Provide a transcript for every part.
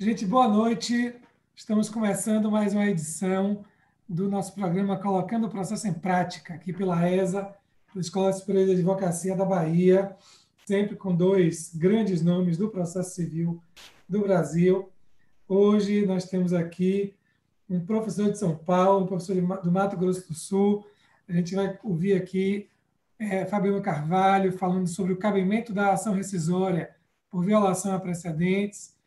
Gente, boa noite. Estamos começando mais uma edição do nosso programa Colocando o Processo em Prática, aqui pela ESA, pela Escola Superior de Advocacia da Bahia, sempre com dois grandes nomes do processo civil do Brasil. Hoje nós temos aqui um professor de São Paulo, um professor do Mato Grosso do Sul. A gente vai ouvir aqui Fabiano Carvalho falando sobre o cabimento da ação rescisória por violação a precedentes.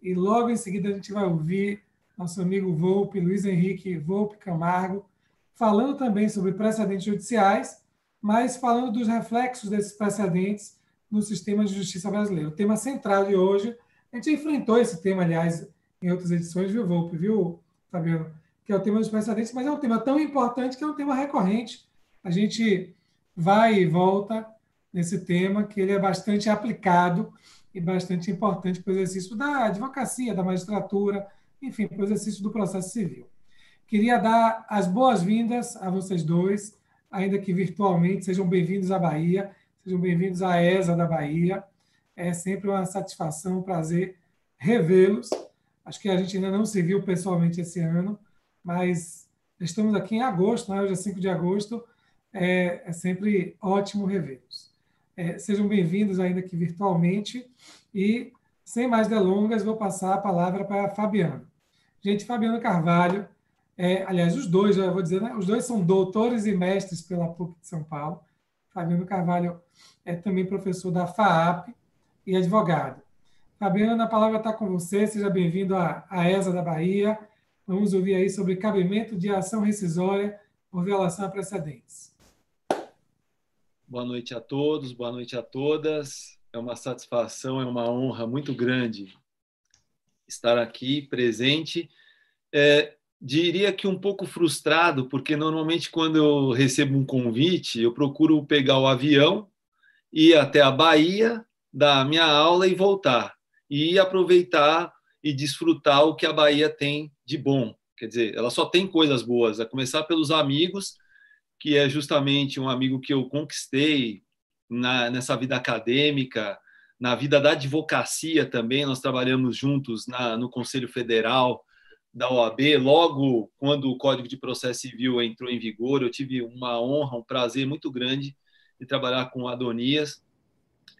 E logo em seguida a gente vai ouvir nosso amigo Volpe, Luiz Henrique Volpe Camargo, falando também sobre precedentes judiciais, mas falando dos reflexos desses precedentes no sistema de justiça brasileiro. O tema central de hoje, a gente enfrentou esse tema, aliás, em outras edições, viu, Volpe, viu, Fabiano? Que é o tema dos precedentes, mas é um tema tão importante que é um tema recorrente. A gente vai e volta nesse tema, que ele é bastante aplicado e bastante importante para o exercício da advocacia, da magistratura, enfim, para o exercício do processo civil. Queria dar as boas-vindas a vocês dois, ainda que virtualmente. Sejam bem-vindos à Bahia, sejam bem-vindos à ESA da Bahia. É sempre uma satisfação, um prazer revê-los. Acho que a gente ainda não se viu pessoalmente esse ano, mas estamos aqui em agosto, né? Hoje é 5 de agosto. É sempre ótimo revê-los. Sejam bem-vindos, ainda que virtualmente. E, sem mais delongas, vou passar a palavra para Fabiano. Gente, Fabiano Carvalho, aliás, os dois, já vou dizer, né? Os dois são doutores e mestres pela PUC de São Paulo. Fabiano Carvalho é também professor da FAAP e advogado. Fabiano, a palavra está com você. Seja bem-vindo à ESA da Bahia. Vamos ouvir aí sobre cabimento de ação rescisória por violação a precedentes. Boa noite a todos, boa noite a todas. É uma satisfação, é uma honra muito grande estar aqui presente. Diria que um pouco frustrado, porque normalmente quando eu recebo um convite, eu procuro pegar o avião, ir até a Bahia, dar a minha aula e voltar. E aproveitar e desfrutar o que a Bahia tem de bom. Quer dizer, ela só tem coisas boas, a começar pelos amigos, que é justamente um amigo que eu conquistei nessa vida acadêmica, na vida da advocacia também. Nós trabalhamos juntos no Conselho Federal da OAB. Logo quando o Código de Processo Civil entrou em vigor, eu tive uma honra, um prazer muito grande de trabalhar com o Adonias,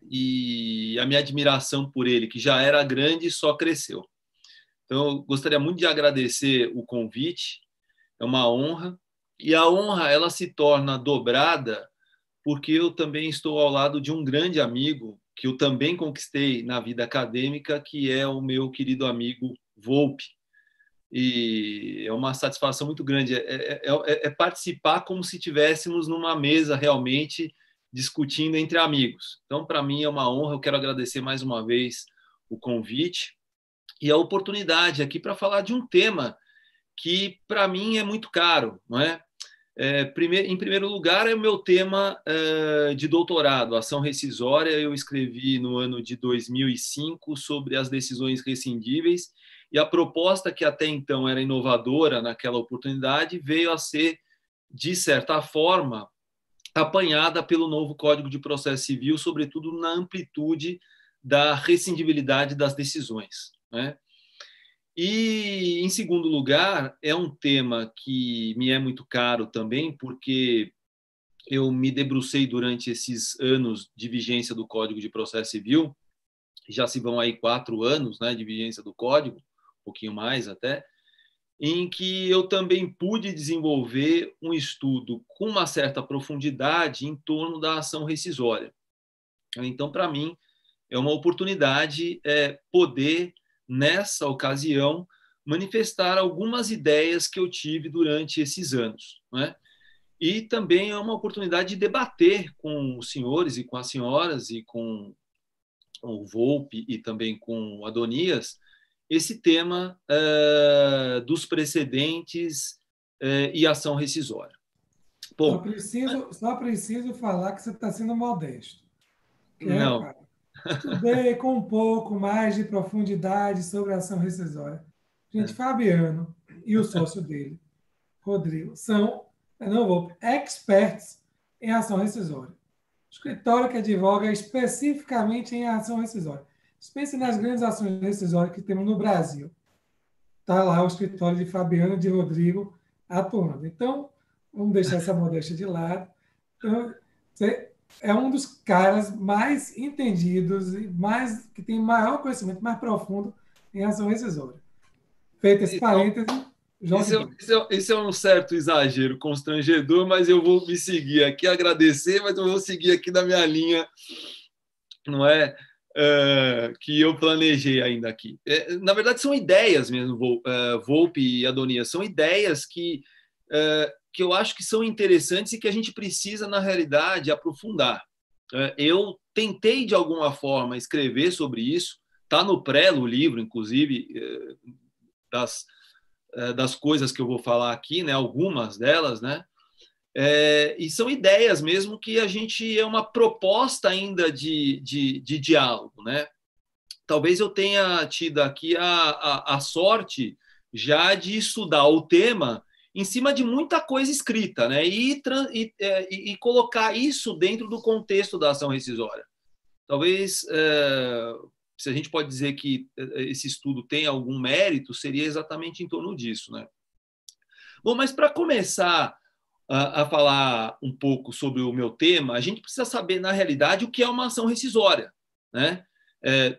e a minha admiração por ele, que já era grande, só cresceu. Então, eu gostaria muito de agradecer o convite, é uma honra. E a honra, ela se torna dobrada porque eu também estou ao lado de um grande amigo que eu também conquistei na vida acadêmica, que é o meu querido amigo Volpe. E é uma satisfação muito grande. É participar como se estivéssemos numa mesa realmente discutindo entre amigos. Então, para mim, é uma honra. Eu quero agradecer mais uma vez o convite e a oportunidade aqui para falar de um tema que, para mim, é muito caro, não é? Em primeiro lugar, é o meu tema de doutorado, ação rescisória. Eu escrevi no ano de 2005 sobre as decisões rescindíveis, e a proposta, que até então era inovadora naquela oportunidade, veio a ser, de certa forma, apanhada pelo novo Código de Processo Civil, sobretudo na amplitude da rescindibilidade das decisões, né? E, em segundo lugar, é um tema que me é muito caro também, porque eu me debrucei durante esses anos de vigência do Código de Processo Civil, já se vão aí 4 anos, né, de vigência do Código, um pouquinho mais até, em que eu também pude desenvolver um estudo com uma certa profundidade em torno da ação rescisória. Então, para mim, é uma oportunidade poder, nessa ocasião, manifestar algumas ideias que eu tive durante esses anos, né? E também é uma oportunidade de debater com os senhores e com as senhoras e com o Volpe e também com o Adonias esse tema dos precedentes e ação rescisória. Bom, Só preciso falar que você está sendo modesto. não. Cara, estudei com um pouco mais de profundidade sobre a ação rescisória. Gente, Fabiano e o sócio dele, Rodrigo, são, não vou, experts em ação rescisória. Escritório que advoga especificamente em ação rescisória. pense nas grandes ações rescisórias que temos no Brasil. Está lá o escritório de Fabiano de Rodrigo atuando. Então, vamos deixar essa modéstia de lado. Então, você é um dos caras mais entendidos e mais que tem maior conhecimento, mais profundo em ação rescisória. Feito esse Então, parêntese, jogue duro. isso é um certo exagero constrangedor, mas eu vou me seguir aqui, agradecer, mas eu vou seguir aqui na minha linha, não é? Que eu planejei ainda aqui. Na verdade, são ideias mesmo, Volpe e Adonias, são ideias que eu acho que são interessantes e que a gente precisa, na realidade, aprofundar. Eu tentei, de alguma forma, escrever sobre isso, está no prelo o livro, inclusive, das coisas que eu vou falar aqui, né, algumas delas, né? E são ideias mesmo que a gente é uma proposta ainda de diálogo, né? Talvez eu tenha tido aqui a sorte já de estudar o tema em cima de muita coisa escrita, né? E colocar isso dentro do contexto da ação rescisória. Talvez, se a gente pode dizer que esse estudo tem algum mérito, seria exatamente em torno disso, né? Bom, mas para começar a falar um pouco sobre o meu tema, a gente precisa saber, na realidade, o que é uma ação rescisória, né?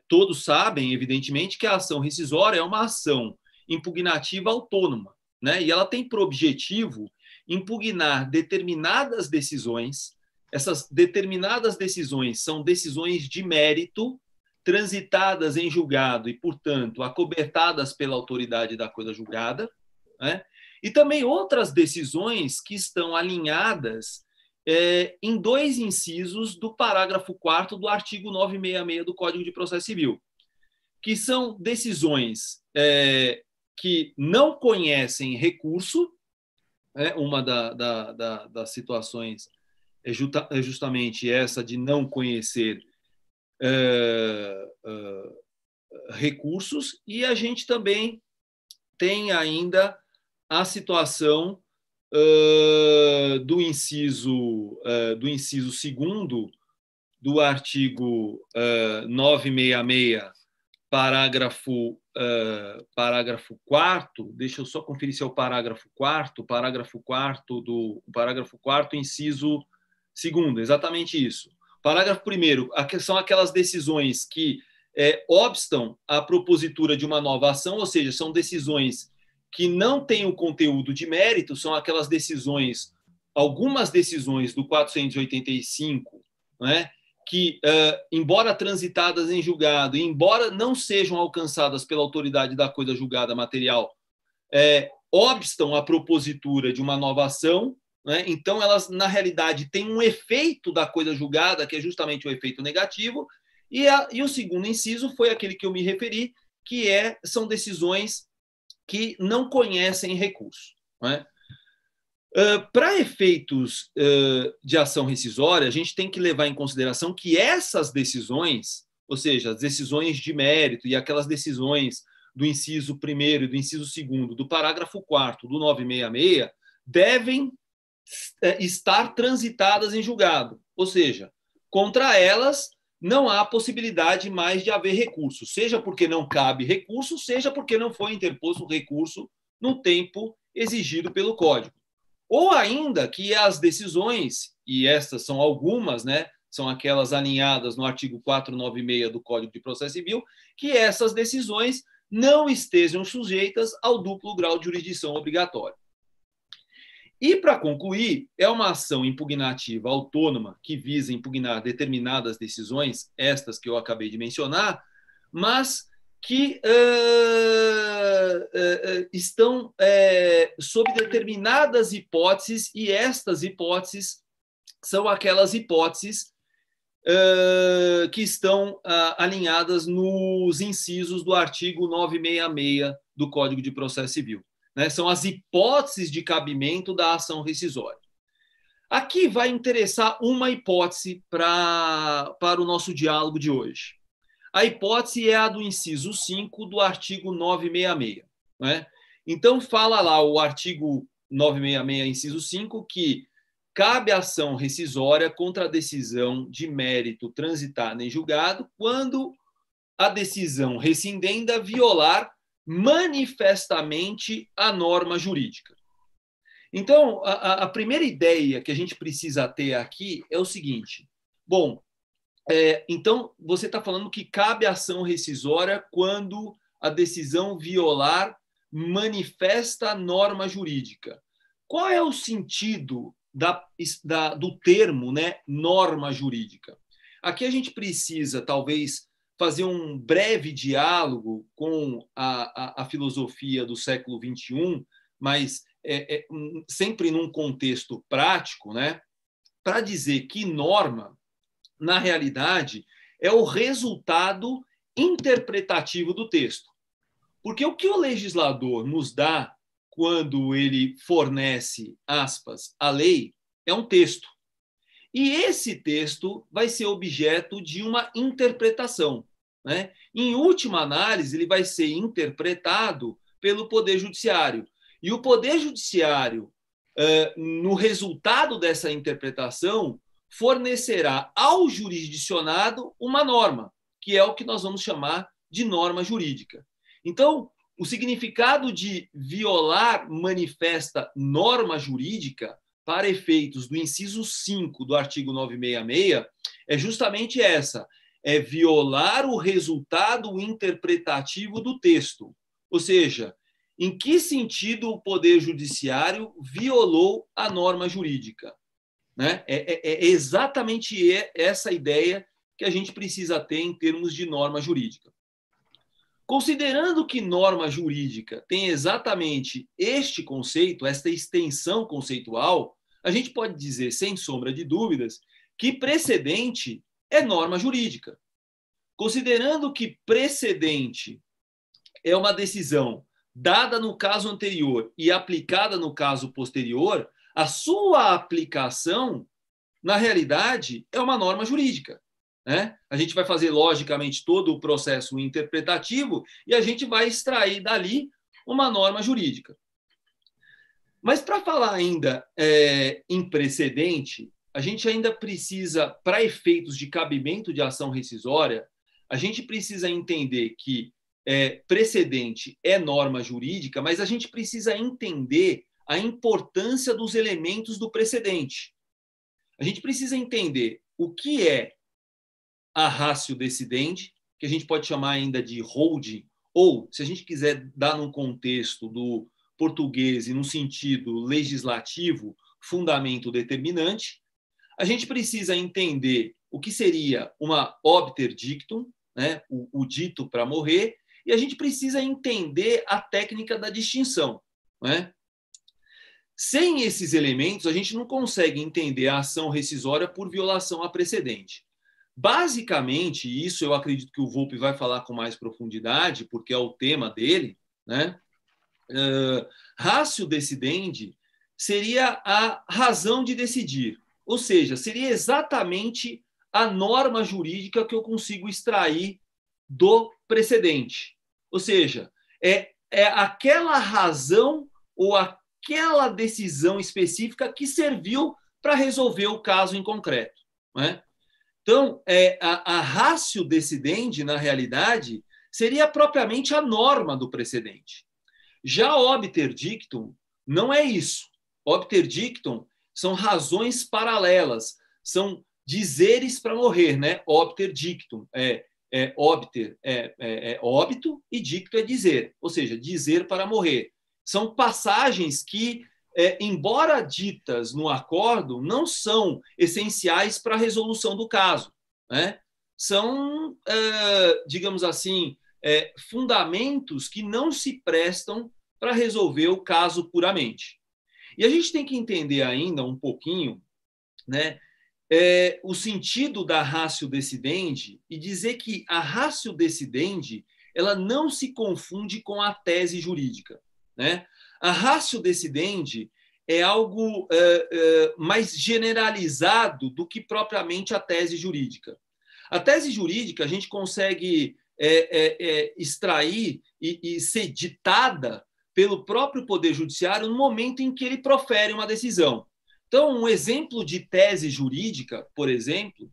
Todos sabem, evidentemente, que a ação rescisória é uma ação impugnativa autônoma, né? E ela tem por objetivo impugnar determinadas decisões. Essas determinadas decisões são decisões de mérito, transitadas em julgado e, portanto, acobertadas pela autoridade da coisa julgada, né? E também outras decisões que estão alinhadas em dois incisos do parágrafo 4º do artigo 966 do Código de Processo Civil, que são decisões que não conhecem recurso. Uma das situações é justamente essa de não conhecer recursos, e a gente também tem ainda a situação do inciso 2º do artigo 966, parágrafo 4º, deixa eu só conferir se é o parágrafo 4º, inciso 2º, exatamente isso. Parágrafo 1º, são aquelas decisões que obstam a propositura de uma nova ação, ou seja, são decisões que não têm o conteúdo de mérito, são aquelas decisões, algumas decisões do 485, né, que, embora transitadas em julgado, e embora não sejam alcançadas pela autoridade da coisa julgada material, obstam a propositura de uma nova ação, né? Então elas, na realidade, têm um efeito da coisa julgada, que é justamente o efeito negativo, e o segundo inciso foi aquele que eu me referi, que são decisões que não conhecem recurso, né? Para efeitos de ação rescisória, a gente tem que levar em consideração que essas decisões, ou seja, as decisões de mérito e aquelas decisões do inciso 1º e do inciso 2º, do parágrafo 4º do 966, devem estar transitadas em julgado, ou seja, contra elas não há possibilidade mais de haver recurso, seja porque não cabe recurso, seja porque não foi interposto recurso no tempo exigido pelo Código. Ou ainda que as decisões, e estas são algumas, né, são aquelas alinhadas no artigo 496 do Código de Processo Civil, que essas decisões não estejam sujeitas ao duplo grau de jurisdição obrigatória. E, para concluir, é uma ação impugnativa autônoma que visa impugnar determinadas decisões, estas que eu acabei de mencionar, mas que estão sob determinadas hipóteses, e estas hipóteses são aquelas hipóteses que estão alinhadas nos incisos do artigo 966 do Código de Processo Civil. Né? São as hipóteses de cabimento da ação rescisória. Aqui vai interessar uma hipótese para o nosso diálogo de hoje. A hipótese é a do inciso 5 do artigo 966. Né? Então, fala lá o artigo 966, inciso 5, que cabe ação rescisória contra a decisão de mérito transitada em julgado quando a decisão rescindenda violar manifestamente a norma jurídica. Então, a primeira ideia que a gente precisa ter aqui é o seguinte. Bom, então você está falando que cabe ação rescisória quando a decisão violar manifesta a norma jurídica. Qual é o sentido do termo, né, norma jurídica? Aqui a gente precisa, talvez, fazer um breve diálogo com a filosofia do século XXI, mas sempre num contexto prático, né, para dizer que norma, na realidade, é o resultado interpretativo do texto. Porque o que o legislador nos dá quando ele fornece, aspas, a lei, é um texto. E esse texto vai ser objeto de uma interpretação, né? Em última análise, ele vai ser interpretado pelo Poder Judiciário. E o Poder Judiciário, no resultado dessa interpretação, fornecerá ao jurisdicionado uma norma, que é o que nós vamos chamar de norma jurídica. Então, o significado de violar manifesta norma jurídica para efeitos do inciso 5 do artigo 966 é justamente essa, é violar o resultado interpretativo do texto. Ou seja, em que sentido o Poder Judiciário violou a norma jurídica? Né? É exatamente essa ideia que a gente precisa ter em termos de norma jurídica. Considerando que norma jurídica tem exatamente este conceito, esta extensão conceitual, a gente pode dizer, sem sombra de dúvidas, que precedente é norma jurídica. Considerando que precedente é uma decisão dada no caso anterior e aplicada no caso posterior, a sua aplicação, na realidade, é uma norma jurídica. Né? A gente vai fazer, logicamente, todo o processo interpretativo e a gente vai extrair dali uma norma jurídica. Mas, para falar ainda em precedente, a gente ainda precisa, para efeitos de cabimento de ação rescisória, a gente precisa entender que precedente é norma jurídica, mas a gente precisa entender a importância dos elementos do precedente. A gente precisa entender o que é a ratio decidendi, que a gente pode chamar ainda de holding, ou, se a gente quiser dar num contexto do português e no sentido legislativo, fundamento determinante. A gente precisa entender o que seria uma obter dictum, né, o dito para morrer, e a gente precisa entender a técnica da distinção. Né? Sem esses elementos, a gente não consegue entender a ação rescisória por violação a precedente. Basicamente, isso eu acredito que o Volpi vai falar com mais profundidade, porque é o tema dele, né? Ratio decidendi seria a razão de decidir, ou seja, seria exatamente a norma jurídica que eu consigo extrair do precedente. Ou seja, é aquela razão ou aquela decisão específica que serviu para resolver o caso em concreto. Né? Então, a ratio decidendi, na realidade, seria propriamente a norma do precedente. Já obter dictum não é isso. Obter dictum são razões paralelas, são dizeres para morrer, né? Obter dictum obter é óbito e dicto é dizer, ou seja, dizer para morrer. São passagens que, embora ditas no acordo, não são essenciais para a resolução do caso. Né? São, digamos assim, fundamentos que não se prestam para resolver o caso puramente. E a gente tem que entender ainda um pouquinho, né, o sentido da ratio decidendi e dizer que a ratio decidendi ela não se confunde com a tese jurídica. Né? A ratio decidendi é algo mais generalizado do que propriamente a tese jurídica. A tese jurídica a gente consegue extrair e ser ditada pelo próprio Poder Judiciário no momento em que ele profere uma decisão. Então, um exemplo de tese jurídica, por exemplo,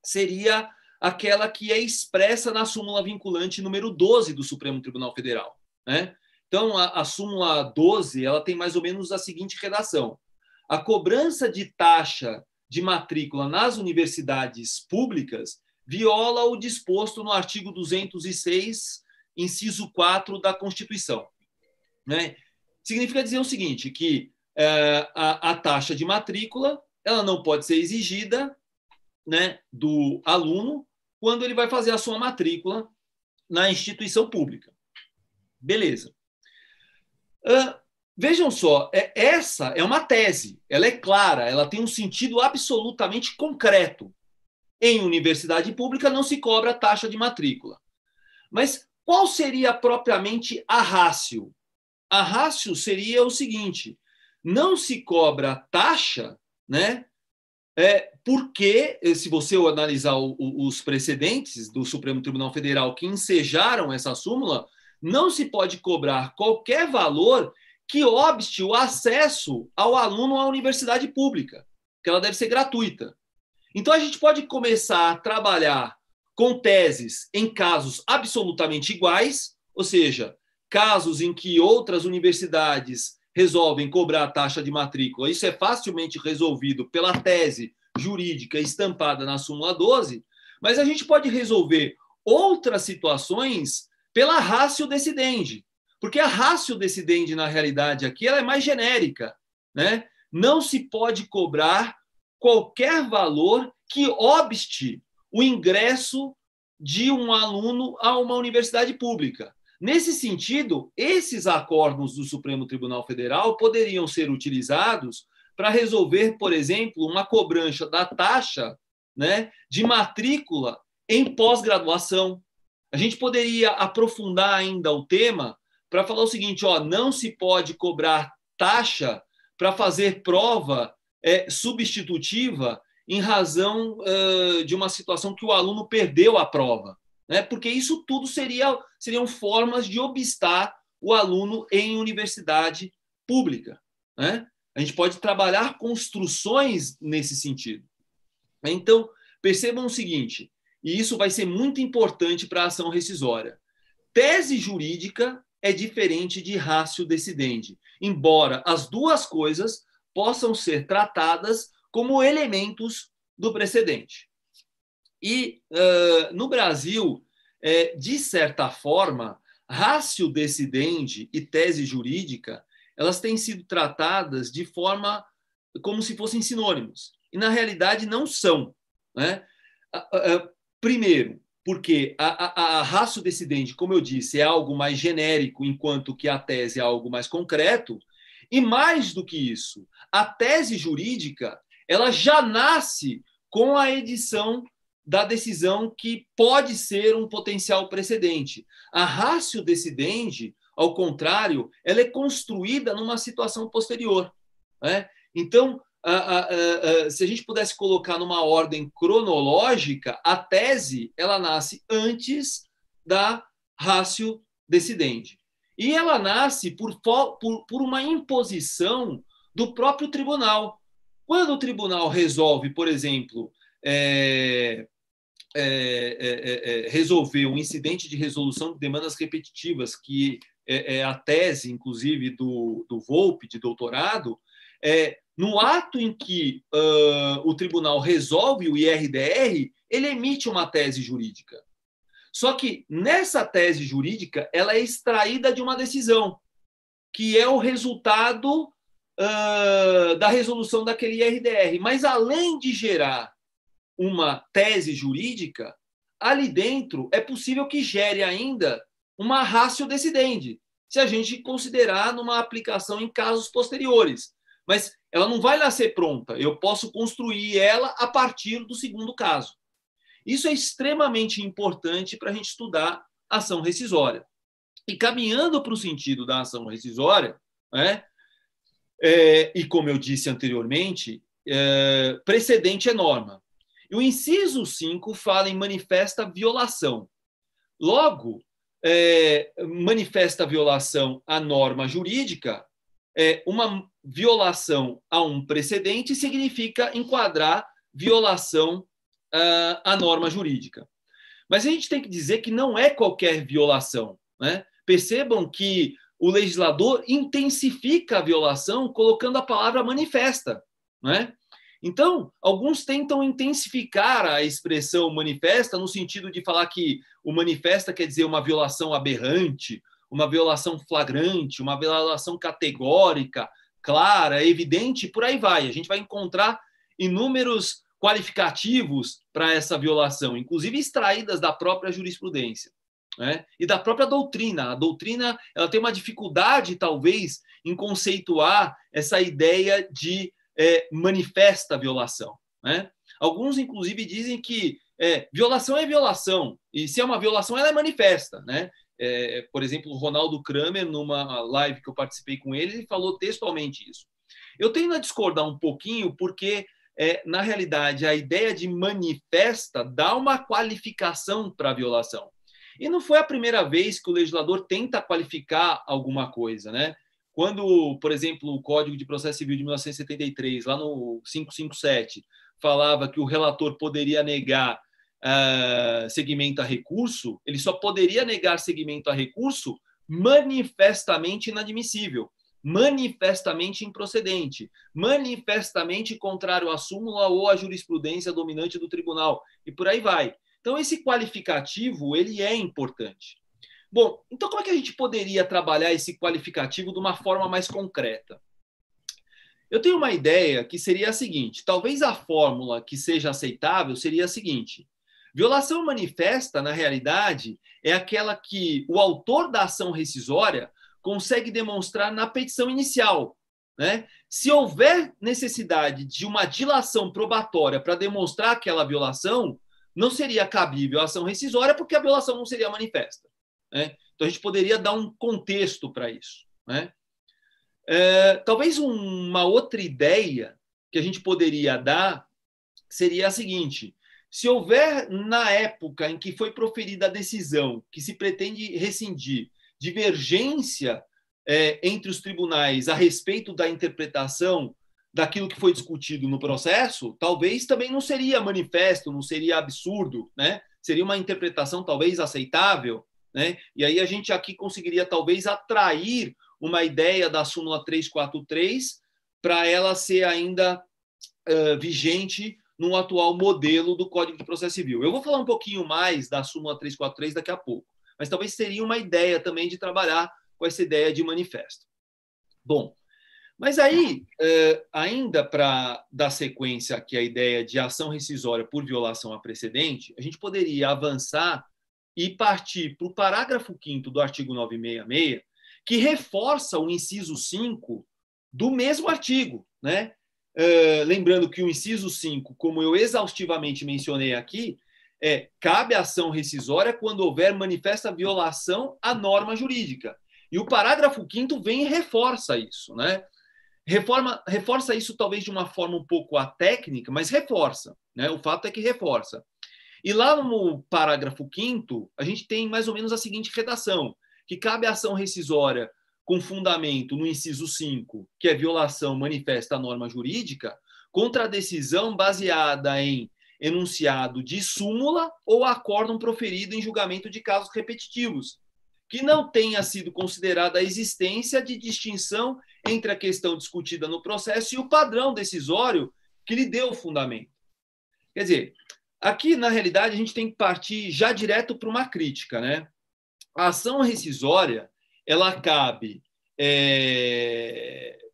seria aquela que é expressa na súmula vinculante número 12 do Supremo Tribunal Federal, né? Então, a súmula 12 ela tem mais ou menos a seguinte redação: a cobrança de taxa de matrícula nas universidades públicas viola o disposto no artigo 206, inciso 4 da Constituição, né? Significa dizer o seguinte, que a taxa de matrícula ela não pode ser exigida, né, do aluno quando ele vai fazer a sua matrícula na instituição pública. Beleza. Vejam só, essa é uma tese, ela é clara, ela tem um sentido absolutamente concreto. Em universidade pública não se cobra taxa de matrícula. Mas qual seria propriamente a ratio? A ratio seria o seguinte: não se cobra taxa, né? Porque, se você analisar os precedentes do Supremo Tribunal Federal que ensejaram essa súmula, não se pode cobrar qualquer valor que obste o acesso ao aluno à universidade pública, que ela deve ser gratuita. Então, a gente pode começar a trabalhar com teses em casos absolutamente iguais, ou seja, casos em que outras universidades resolvem cobrar a taxa de matrícula. Isso é facilmente resolvido pela tese jurídica estampada na súmula 12, mas a gente pode resolver outras situações pela ratio decidendi, porque a ratio decidendi, na realidade, aqui ela é mais genérica, né? Não se pode cobrar qualquer valor que obste o ingresso de um aluno a uma universidade pública. Nesse sentido, esses acordos do Supremo Tribunal Federal poderiam ser utilizados para resolver, por exemplo, uma cobrança da taxa, né, de matrícula em pós-graduação. A gente poderia aprofundar ainda o tema para falar o seguinte: não se pode cobrar taxa para fazer prova substitutiva em razão de uma situação que o aluno perdeu a prova, né? Porque isso tudo seriam formas de obstar o aluno em universidade pública, né? A gente pode trabalhar construções nesse sentido. Então, percebam o seguinte, e isso vai ser muito importante para a ação rescisória: tese jurídica é diferente de ratio decidendi, embora as duas coisas possam ser tratadas como elementos do precedente. E, no Brasil, de certa forma, ratio decidendi e tese jurídica, elas têm sido tratadas de forma como se fossem sinônimos. E, na realidade, não são, né? Primeiro, porque a ratio decidendi, como eu disse, é algo mais genérico, enquanto que a tese é algo mais concreto. E, mais do que isso, a tese jurídica ela já nasce com a edição da decisão que pode ser um potencial precedente. A ratio decidendi, ao contrário, ela é construída numa situação posterior, né? Então, se a gente pudesse colocar numa ordem cronológica, a tese ela nasce antes da ratio decidendi. E ela nasce por uma imposição do próprio tribunal. Quando o tribunal resolve, por exemplo, resolver um incidente de resolução de demandas repetitivas, que é a tese, inclusive, do Volpe, de doutorado, no ato em que o tribunal resolve o IRDR, ele emite uma tese jurídica. Só que nessa tese jurídica, ela é extraída de uma decisão, que é o resultado da resolução daquele IRDR. Mas, além de gerar uma tese jurídica, ali dentro é possível que gere ainda uma ratio decidendi, se a gente considerar numa aplicação em casos posteriores. Mas ela não vai nascer pronta, eu posso construir ela a partir do segundo caso. Isso é extremamente importante para a gente estudar ação rescisória. E caminhando para o sentido da ação rescisória, né, e como eu disse anteriormente, precedente é norma. E o inciso 5 fala em manifesta violação. Logo, manifesta violação à norma jurídica, uma violação a um precedente significa enquadrar violação à norma jurídica. Mas a gente tem que dizer que não é qualquer violação, né? Percebam que o legislador intensifica a violação colocando a palavra manifesta, né? Então, alguns tentam intensificar a expressão manifesta no sentido de falar que o manifesta quer dizer uma violação aberrante, uma violação flagrante, uma violação categórica, clara, evidente, por aí vai. A gente vai encontrar inúmeros qualificativos para essa violação, inclusive extraídas da própria jurisprudência, né? E da própria doutrina. A doutrina ela tem uma dificuldade, talvez, em conceituar essa ideia de manifesta violação, né? Alguns, inclusive, dizem que violação é violação, e se é uma violação, ela é manifesta, né? Por exemplo, o Ronaldo Kramer, numa live que eu participei com ele, ele falou textualmente isso. Eu tendo a discordar um pouquinho, porque, na realidade, a ideia de manifesta dá uma qualificação para a violação. E não foi a primeira vez que o legislador tenta qualificar alguma coisa, né? Quando, por exemplo, o Código de Processo Civil de 1973, lá no 557, falava que o relator poderia negar seguimento a recurso, ele só poderia negar seguimento a recurso manifestamente inadmissível, manifestamente improcedente, manifestamente contrário à súmula ou à jurisprudência dominante do tribunal, e por aí vai. Então, esse qualificativo, ele é importante. Bom, então como é que a gente poderia trabalhar esse qualificativo de uma forma mais concreta? Eu tenho uma ideia que seria a seguinte, talvez a fórmula que seja aceitável seria a seguinte: violação manifesta, na realidade, é aquela que o autor da ação rescisória consegue demonstrar na petição inicial, né? Se houver necessidade de uma dilação probatória para demonstrar aquela violação, não seria cabível a ação rescisória porque a violação não seria manifesta, né? Então, a gente poderia dar um contexto para isso, né? Talvez uma outra ideia que a gente poderia dar seria a seguinte: se houver, na época em que foi proferida a decisão que se pretende rescindir, divergência entre os tribunais a respeito da interpretação daquilo que foi discutido no processo, talvez também não seria manifesto, não seria absurdo, né? Seria uma interpretação talvez aceitável, né? E aí a gente aqui conseguiria talvez atrair uma ideia da súmula 343 para ela ser ainda vigente no atual modelo do Código de Processo Civil. Eu vou falar um pouquinho mais da súmula 343 daqui a pouco, mas talvez seria uma ideia também de trabalhar com essa ideia de manifesto. Bom, mas aí, ainda para dar sequência aqui à ideia de ação rescisória por violação a precedente, a gente poderia avançar e partir para o parágrafo 5º do artigo 966, que reforça o inciso 5 do mesmo artigo, né? Lembrando que o inciso 5, como eu exaustivamente mencionei aqui, cabe a ação rescisória quando houver manifesta violação à norma jurídica. E o parágrafo 5º vem e reforça isso, né? Reforça isso talvez de uma forma um pouco atécnica, mas reforça, né? O fato é que reforça. E lá no parágrafo 5º, a gente tem mais ou menos a seguinte redação, que cabe a ação rescisória com fundamento no inciso 5, que é violação manifesta à norma jurídica, contra a decisão baseada em enunciado de súmula ou acórdão proferido em julgamento de casos repetitivos, que não tenha sido considerada a existência de distinção entre a questão discutida no processo e o padrão decisório que lhe deu o fundamento. Quer dizer, aqui, na realidade, a gente tem que partir já direto para uma crítica, né? A ação rescisória, ela cabe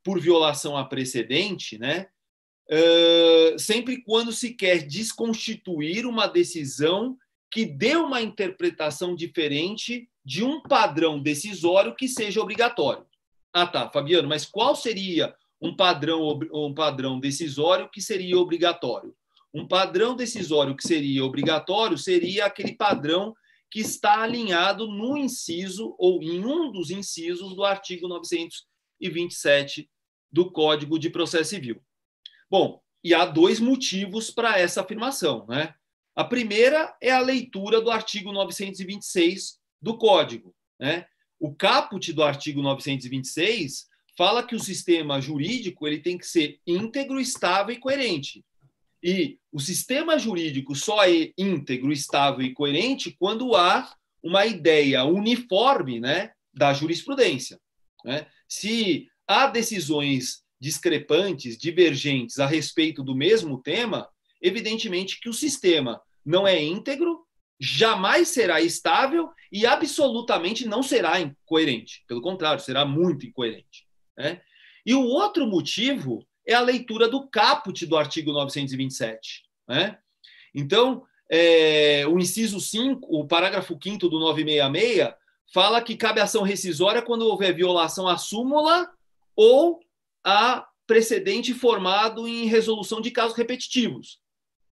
por violação a precedente, né? Sempre quando se quer desconstituir uma decisão que dê uma interpretação diferente de um padrão decisório que seja obrigatório. Ah, tá, Fabiano, mas qual seria um padrão decisório que seria obrigatório? Um padrão decisório que seria obrigatório seria aquele padrão que está alinhado no inciso ou em um dos incisos do artigo 927 do Código de Processo Civil. Bom, e há dois motivos para essa afirmação, né? A primeira é a leitura do artigo 926 do Código, né? O caput do artigo 926 fala que o sistema jurídico ele tem que ser íntegro, estável e coerente. E o sistema jurídico só é íntegro, estável e coerente quando há uma ideia uniforme, né, da jurisprudência. Né? Se há decisões discrepantes, divergentes a respeito do mesmo tema, evidentemente que o sistema não é íntegro, jamais será estável e absolutamente não será coerente. Pelo contrário, será muito incoerente. Né? E o outro motivo é a leitura do caput do artigo 927. Né? Então, o inciso 5, o parágrafo 5º do 966, fala que cabe ação rescisória quando houver violação à súmula ou a precedente formado em resolução de casos repetitivos.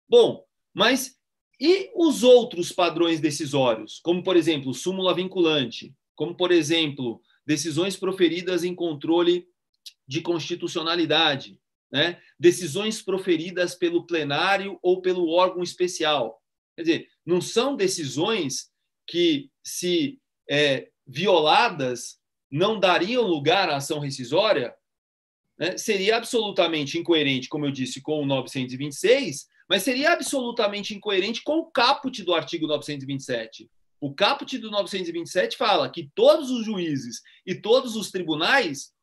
Bom, mas e os outros padrões decisórios, como, por exemplo, súmula vinculante, como, por exemplo, decisões proferidas em controle de constitucionalidade, né? Decisões proferidas pelo plenário ou pelo órgão especial. Quer dizer, não são decisões que, se violadas, não dariam lugar à ação rescisória, né? Seria absolutamente incoerente, como eu disse, com o 926, mas seria absolutamente incoerente com o caput do artigo 927. O caput do 927 fala que todos os juízes e todos os tribunais,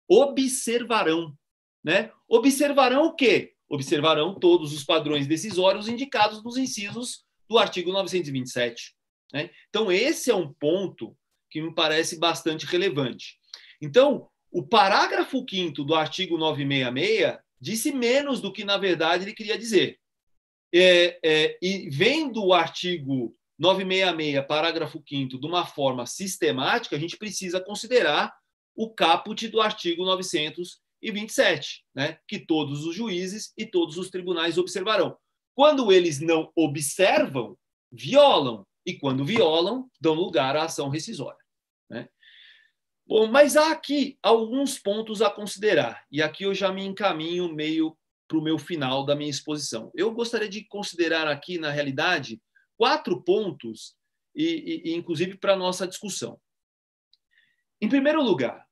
observarão. Né? Observarão o quê? Observarão todos os padrões decisórios indicados nos incisos do artigo 927. Né? Então, esse é um ponto que me parece bastante relevante. Então, o parágrafo 5º do artigo 966 disse menos do que, na verdade, ele queria dizer. E vendo o artigo 966, parágrafo 5º, de uma forma sistemática, a gente precisa considerar o caput do artigo 927, né? Que todos os juízes e todos os tribunais observarão. Quando eles não observam, violam. E quando violam, dão lugar à ação rescisória. Né? Bom, mas há aqui alguns pontos a considerar. E aqui eu já me encaminho meio para o meu final da minha exposição. Eu gostaria de considerar aqui, na realidade, 4 pontos, e inclusive para a nossa discussão. Em primeiro lugar,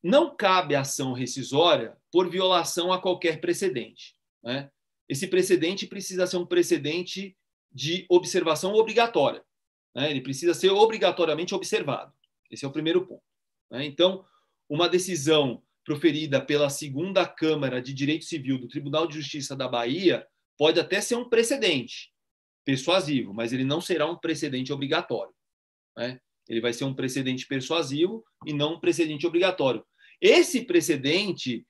não cabe ação rescisória por violação a qualquer precedente. Né? Esse precedente precisa ser um precedente de observação obrigatória. Né? Ele precisa ser obrigatoriamente observado. Esse é o primeiro ponto. Né? Então, uma decisão proferida pela segunda Câmara de Direito Civil do Tribunal de Justiça da Bahia pode até ser um precedente persuasivo, mas ele não será um precedente obrigatório. Né? Ele vai ser um precedente persuasivo e não um precedente obrigatório. Esse precedente,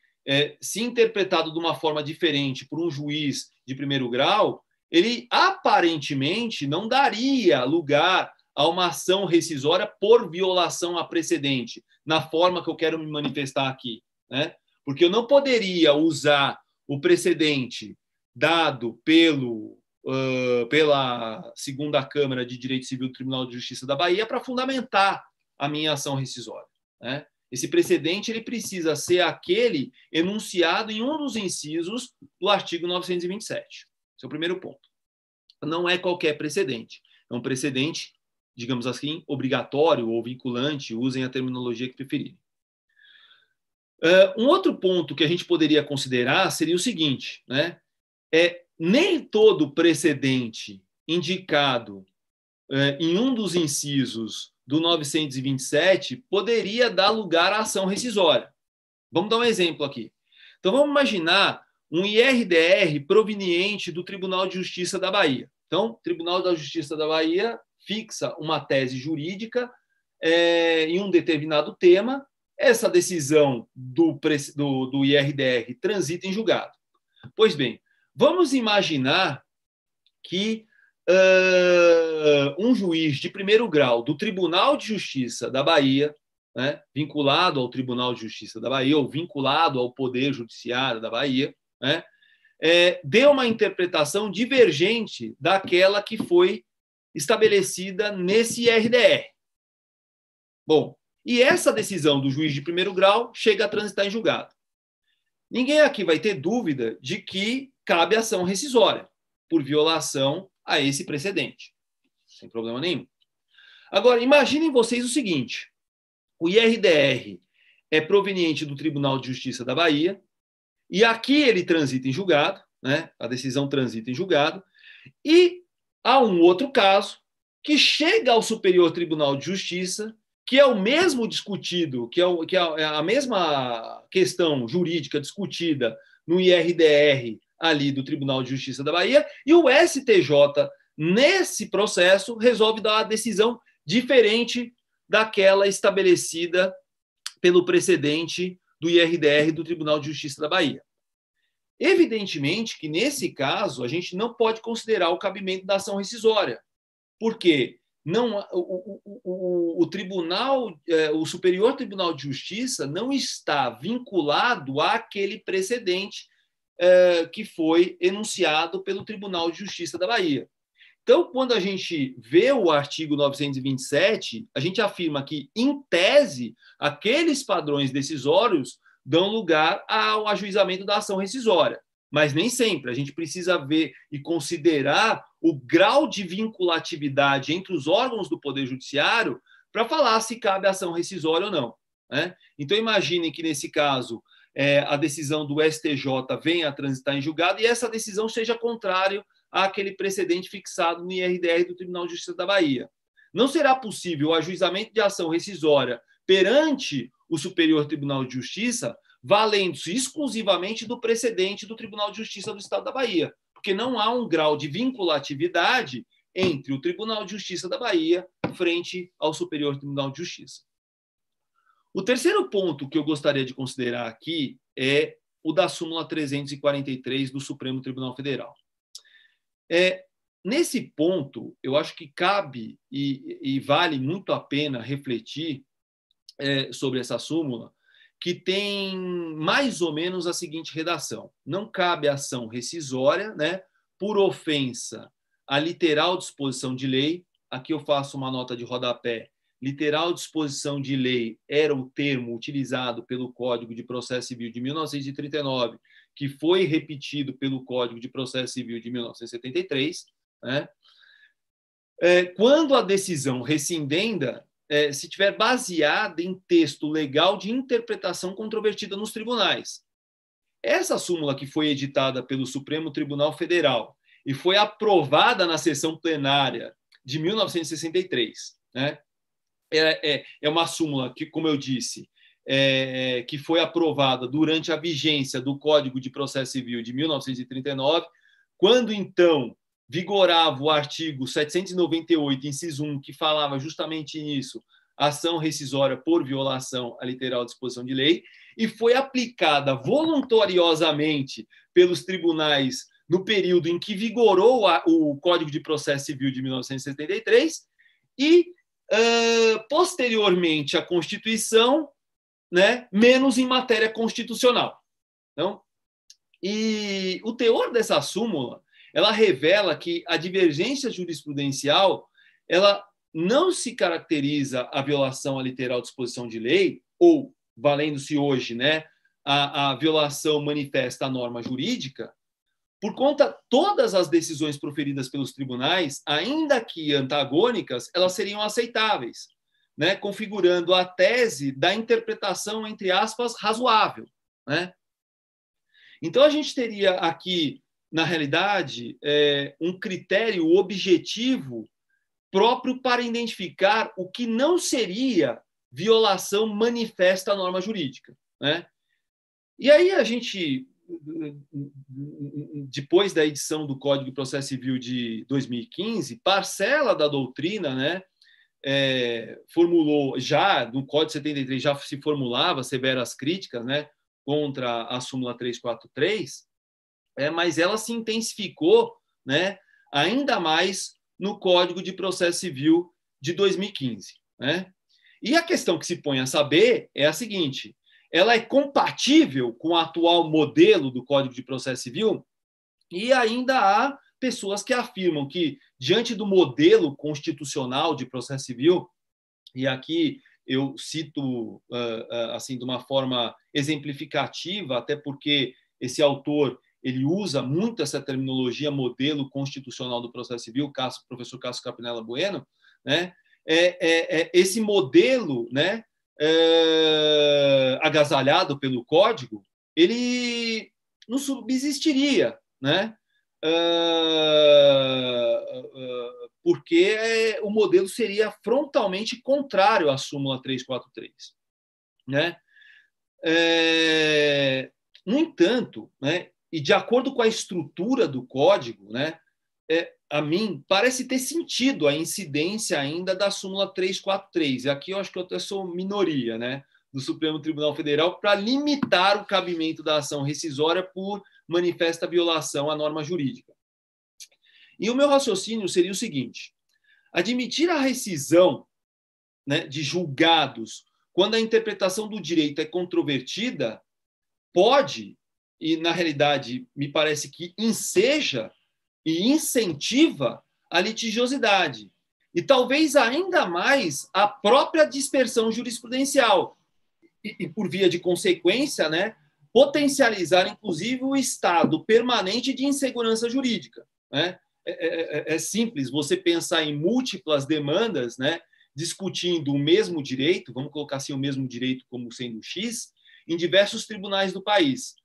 se interpretado de uma forma diferente por um juiz de primeiro grau, ele aparentemente não daria lugar a uma ação rescisória por violação a precedente, na forma que eu quero me manifestar aqui. Né? Porque eu não poderia usar o precedente dado pela segunda Câmara de Direito Civil do Tribunal de Justiça da Bahia para fundamentar a minha ação rescisória. Né? Esse precedente ele precisa ser aquele enunciado em um dos incisos do artigo 927. Esse é o primeiro ponto. Não é qualquer precedente. É um precedente, digamos assim, obrigatório ou vinculante, usem a terminologia que preferirem. Um outro ponto que a gente poderia considerar seria o seguinte, né? Nem todo precedente indicado em um dos incisos do 927 poderia dar lugar à ação rescisória. Vamos dar um exemplo aqui. Então, vamos imaginar um IRDR proveniente do Tribunal de Justiça da Bahia. Então, o Tribunal da Justiça da Bahia fixa uma tese jurídica em um determinado tema. Essa decisão do IRDR transita em julgado. Pois bem, vamos imaginar que um juiz de primeiro grau do Tribunal de Justiça da Bahia, né, vinculado ao Tribunal de Justiça da Bahia ou vinculado ao Poder Judiciário da Bahia, né, deu uma interpretação divergente daquela que foi estabelecida nesse IRDR. Bom, e essa decisão do juiz de primeiro grau chega a transitar em julgado. Ninguém aqui vai ter dúvida de que cabe ação rescisória por violação a esse precedente. Sem problema nenhum. Agora, imaginem vocês o seguinte. O IRDR é proveniente do Tribunal de Justiça da Bahia E aqui ele transita em julgado, né? A decisão transita em julgado, e há um outro caso que chega ao Superior Tribunal de Justiça, que é o mesmo discutido, que é a mesma questão jurídica discutida no IRDR ali do Tribunal de Justiça da Bahia, e o STJ, nesse processo, resolve dar uma decisão diferente daquela estabelecida pelo precedente do IRDR do Tribunal de Justiça da Bahia. Evidentemente que, nesse caso, a gente não pode considerar o cabimento da ação rescisória, porque não, o tribunal, o Superior Tribunal de Justiça não está vinculado àquele precedente que foi enunciado pelo Tribunal de Justiça da Bahia. Então, quando a gente vê o artigo 927, a gente afirma que, em tese, aqueles padrões decisórios dão lugar ao ajuizamento da ação rescisória. Mas nem sempre. A gente precisa ver e considerar o grau de vinculatividade entre os órgãos do Poder Judiciário para falar se cabe ação rescisória ou não, né? Então, imaginem que, nesse caso, a decisão do STJ venha a transitar em julgado e essa decisão seja contrária àquele precedente fixado no IRDR do Tribunal de Justiça da Bahia. Não será possível o ajuizamento de ação rescisória perante o Superior Tribunal de Justiça, valendo-se exclusivamente do precedente do Tribunal de Justiça do Estado da Bahia, porque não há um grau de vinculatividade entre o Tribunal de Justiça da Bahia frente ao Superior Tribunal de Justiça. O terceiro ponto que eu gostaria de considerar aqui é o da súmula 343 do Supremo Tribunal Federal. Nesse ponto, eu acho que cabe e vale muito a pena refletir sobre essa súmula, que tem mais ou menos a seguinte redação: não cabe ação rescisória, né, por ofensa à literal disposição de lei. Aqui eu faço uma nota de rodapé. Literal disposição de lei era o termo utilizado pelo Código de Processo Civil de 1939, que foi repetido pelo Código de Processo Civil de 1973, né? Quando a decisão rescindenda se tiver baseada em texto legal de interpretação controvertida nos tribunais. Essa súmula, que foi editada pelo Supremo Tribunal Federal e foi aprovada na sessão plenária de 1963, né? É uma súmula que, como eu disse, que foi aprovada durante a vigência do Código de Processo Civil de 1939, quando, então, vigorava o artigo 798, inciso 1, que falava justamente nisso, ação rescisória por violação à literal disposição de lei, e foi aplicada voluntariosamente pelos tribunais no período em que vigorou o Código de Processo Civil de 1973 e, posteriormente, a Constituição, né, menos em matéria constitucional. Então, e o teor dessa súmula, ela revela que a divergência jurisprudencial, ela não se caracteriza a violação à literal disposição de lei, ou, valendo-se hoje, né, a violação manifesta à norma jurídica, por conta todas as decisões proferidas pelos tribunais, ainda que antagônicas, elas seriam aceitáveis, né, configurando a tese da interpretação, entre aspas, razoável, né? Então, a gente teria aqui, na realidade, um critério objetivo próprio para identificar o que não seria violação manifesta à norma jurídica, né? E aí a gente, depois da edição do Código de Processo Civil de 2015, parcela da doutrina, né, formulou, já no Código 73 já se formulava severas críticas, né, contra a súmula 343, mas ela se intensificou, né, ainda mais no Código de Processo Civil de 2015, né? E a questão que se põe a saber é a seguinte: ela é compatível com o atual modelo do Código de Processo Civil? E ainda há pessoas que afirmam que, diante do modelo constitucional de processo civil, e aqui eu cito assim de uma forma exemplificativa, até porque esse autor ele usa muito essa terminologia modelo constitucional do processo civil, o professor Cássio Capinella Bueno, né? Esse modelo, né, agasalhado pelo Código, ele não subsistiria, né? Porque o modelo seria frontalmente contrário à súmula 343, né? No entanto, né, e de acordo com a estrutura do código, né, a mim parece ter sentido a incidência ainda da súmula 343. E aqui eu acho que eu até sou minoria, né, do Supremo Tribunal Federal para limitar o cabimento da ação rescisória por manifesta violação à norma jurídica. E o meu raciocínio seria o seguinte: admitir a rescisão, né, de julgados quando a interpretação do direito é controvertida pode, e na realidade me parece que enseja e incentiva a litigiosidade. E talvez ainda mais a própria dispersão jurisprudencial. E por via de consequência, né, potencializar, inclusive, o estado permanente de insegurança jurídica. Né? É simples você pensar em múltiplas demandas, né, discutindo o mesmo direito, vamos colocar assim o mesmo direito como sendo X, em diversos tribunais do país.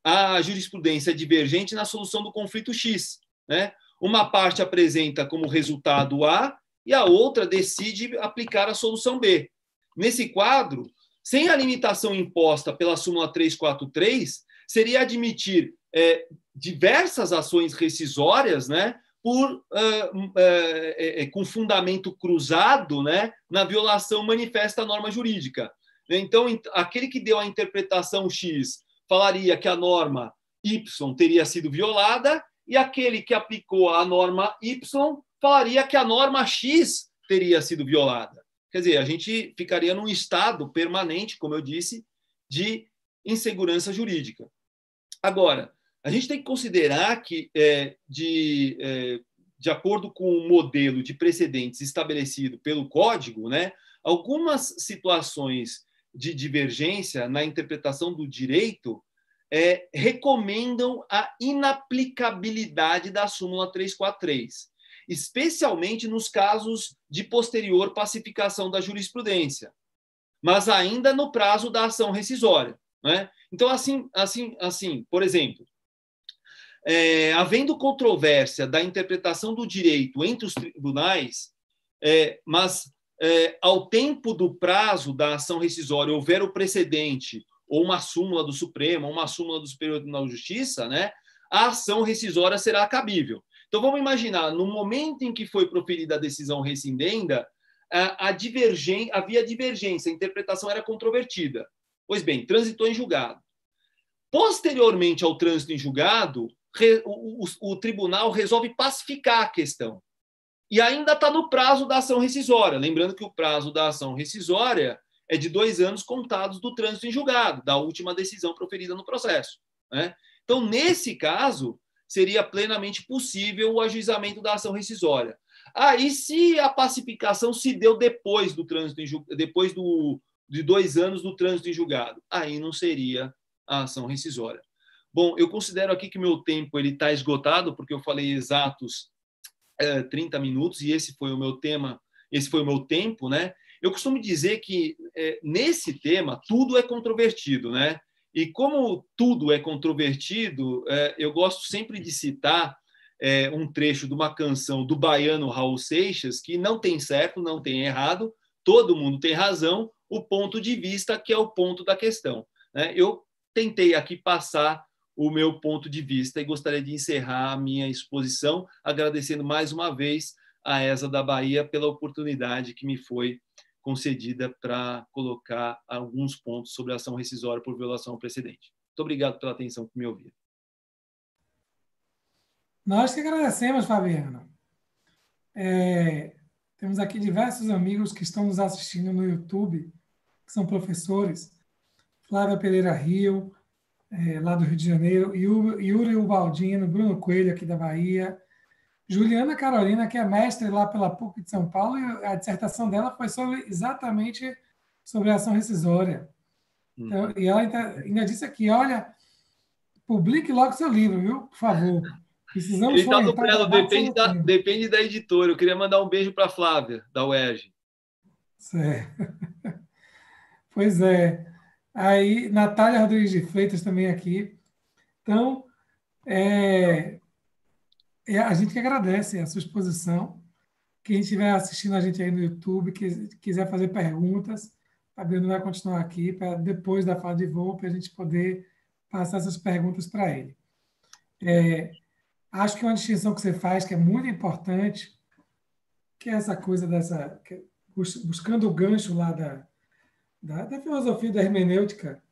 A jurisprudência é divergente na solução do conflito X. Né? Uma parte apresenta como resultado A e a outra decide aplicar a solução B. Nesse quadro, sem a limitação imposta pela súmula 343, seria admitir diversas ações rescisórias, né, com fundamento cruzado, né, na violação manifesta à norma jurídica. Então, aquele que deu a interpretação X falaria que a norma Y teria sido violada, e aquele que aplicou a norma Y falaria que a norma X teria sido violada. Quer dizer, a gente ficaria num estado permanente, como eu disse, de insegurança jurídica. Agora, a gente tem que considerar que, de acordo com o modelo de precedentes estabelecido pelo Código, né, algumas situações de divergência na interpretação do direito recomendam a inaplicabilidade da súmula 343, especialmente nos casos de posterior pacificação da jurisprudência, mas ainda no prazo da ação rescisória. Né? Então, assim, por exemplo, havendo controvérsia da interpretação do direito entre os tribunais, mas ao tempo do prazo da ação rescisória houver o precedente ou uma súmula do Supremo, ou uma súmula do Superior Tribunal de Justiça, né, a ação rescisória será cabível. Então, vamos imaginar, no momento em que foi proferida a decisão rescindenda, havia divergência, a interpretação era controvertida. Pois bem, transitou em julgado. Posteriormente ao trânsito em julgado, o tribunal resolve pacificar a questão. E ainda está no prazo da ação rescisória. Lembrando que o prazo da ação rescisória é de 2 anos contados do trânsito em julgado, da última decisão proferida no processo. Né? Então, nesse caso, seria plenamente possível o ajuizamento da ação rescisória. Aí, se a pacificação se deu depois do trânsito depois de 2 anos do trânsito em julgado, aí não seria a ação rescisória. Bom, eu considero aqui que meu tempo está esgotado, porque eu falei exatos 30 minutos, e esse foi o meu tema, esse foi o meu tempo, né? Eu costumo dizer que, nesse tema, tudo é controvertido, né? E como tudo é controvertido, eu gosto sempre de citar um trecho de uma canção do baiano Raul Seixas, que não tem certo, não tem errado, todo mundo tem razão, o ponto de vista que é o ponto da questão. Né? Eu tentei aqui passar o meu ponto de vista e gostaria de encerrar a minha exposição agradecendo mais uma vez a ESA da Bahia pela oportunidade que me foi concedida para colocar alguns pontos sobre a ação rescisória por violação ao precedente. Muito obrigado pela atenção que me ouviram. Nós que agradecemos, Fabiano. Temos aqui diversos amigos que estão nos assistindo no YouTube, que são professores. Flávia Pereira Rio, lá do Rio de Janeiro, Yuri Ubaldino, Bruno Coelho, aqui da Bahia, Juliana Carolina, que é mestre lá pela PUC de São Paulo, e a dissertação dela foi exatamente sobre a ação rescisória. Então, e ela ainda disse aqui, olha, publique logo seu livro, viu? Por favor. Precisamos Ele está no fomentar prelo, debate depende da editora. Eu queria mandar um beijo para a Flávia, da UERJ. Certo. Pois é. Aí, Natália Rodrigues de Freitas também aqui. Então, a gente que agradece a sua exposição. Quem estiver assistindo a gente aí no YouTube, que quiser fazer perguntas, Fabiano vai continuar aqui para depois da fala de Volpe a gente poder passar essas perguntas para ele. Acho que uma distinção que você faz que é muito importante, que é essa coisa buscando o gancho lá da filosofia da hermenêutica,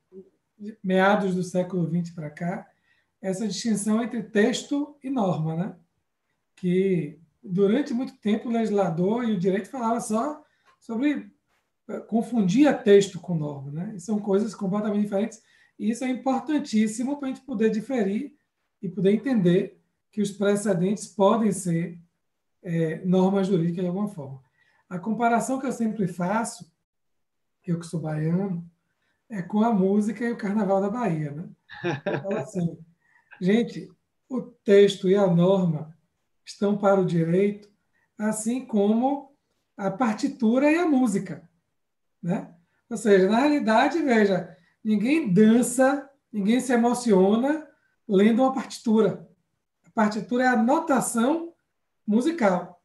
meados do século XX para cá, essa distinção entre texto e norma, né? Que durante muito tempo o legislador e o direito falava só sobre confundia texto com norma, né? E são coisas completamente diferentes. E isso é importantíssimo para a gente poder diferir e poder entender que os precedentes podem ser normas jurídicas de alguma forma. A comparação que eu sempre faço, eu que sou baiano, é com a música e o Carnaval da Bahia, né? Eu falo assim, gente, o texto e a norma estão para o direito, assim como a partitura e a música, né? Ou seja, na realidade, veja, ninguém dança, ninguém se emociona lendo uma partitura. A partitura é a notação musical.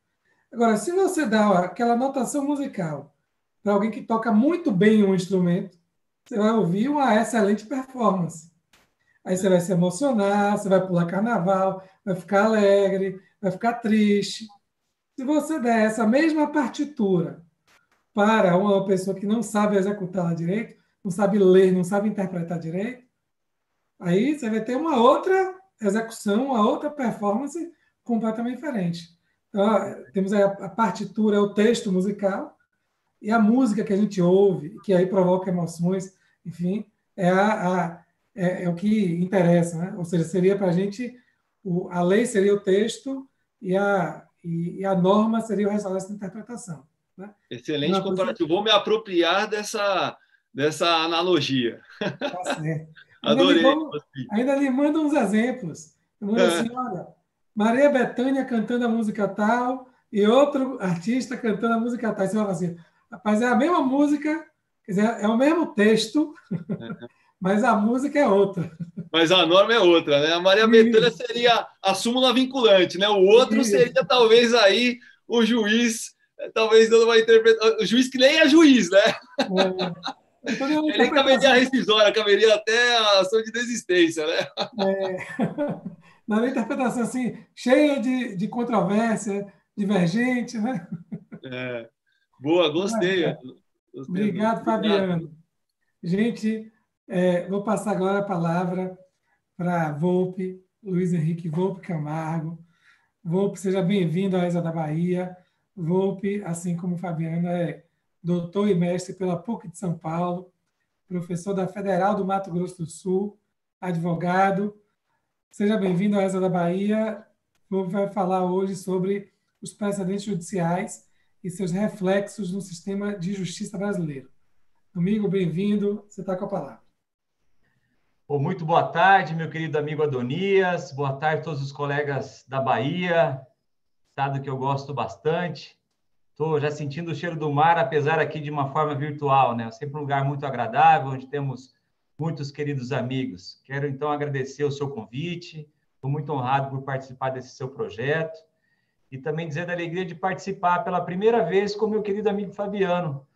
Agora, se você dá aquela notação musical para alguém que toca muito bem um instrumento, você vai ouvir uma excelente performance. Aí você vai se emocionar, você vai pular carnaval, vai ficar alegre, vai ficar triste. Se você der essa mesma partitura para uma pessoa que não sabe executá-la direito, não sabe ler, não sabe interpretar direito, aí você vai ter uma outra execução, uma outra performance completamente diferente. Então, temos aí a partitura, é o texto musical, e a música que a gente ouve, que aí provoca emoções, enfim, é o que interessa, né? Ou seja, seria para a gente, a lei seria o texto e a norma seria o resultado dessa interpretação. Né? Excelente comparativo. Vou me apropriar dessa analogia. Tá certo. Adorei. Ainda lhe manda uns exemplos. Manda assim, olha, Maria Bethânia cantando a música tal e outro artista cantando a música tal. Você fala assim, rapaz, é a mesma música, quer dizer, é o mesmo texto, mas a música é outra. Mas a norma é outra, né? A Maria Bethânia seria a súmula vinculante, né? O outro seria talvez aí o juiz, talvez dando uma interpretação, o juiz que nem é juiz, né? Ele nem caberia a rescisória, caberia até a ação de desistência, né? Na interpretação assim, cheia de controvérsia, divergente, né? Boa, gostei. Obrigado, Fabiano. Gente, vou passar agora a palavra para Volpe, Luiz Henrique Volpe Camargo. Volpe, seja bem-vindo à ESA da Bahia. Volpe, assim como Fabiano, é doutor e mestre pela PUC de São Paulo, professor da Federal do Mato Grosso do Sul, advogado. Seja bem-vindo à ESA da Bahia. Volpe vai falar hoje sobre os precedentes judiciais e seus reflexos no sistema de justiça brasileiro. Amigo, bem-vindo. Você está com a palavra. Muito boa tarde, meu querido amigo Adonias. Boa tarde a todos os colegas da Bahia, estado que eu gosto bastante. Estou já sentindo o cheiro do mar, apesar aqui de uma forma virtual, né? Sempre um lugar muito agradável, onde temos muitos queridos amigos. Quero, então, agradecer o seu convite. Estou muito honrado por participar desse seu projeto e também dizer da alegria de participar pela primeira vez com meu querido amigo Fabiano.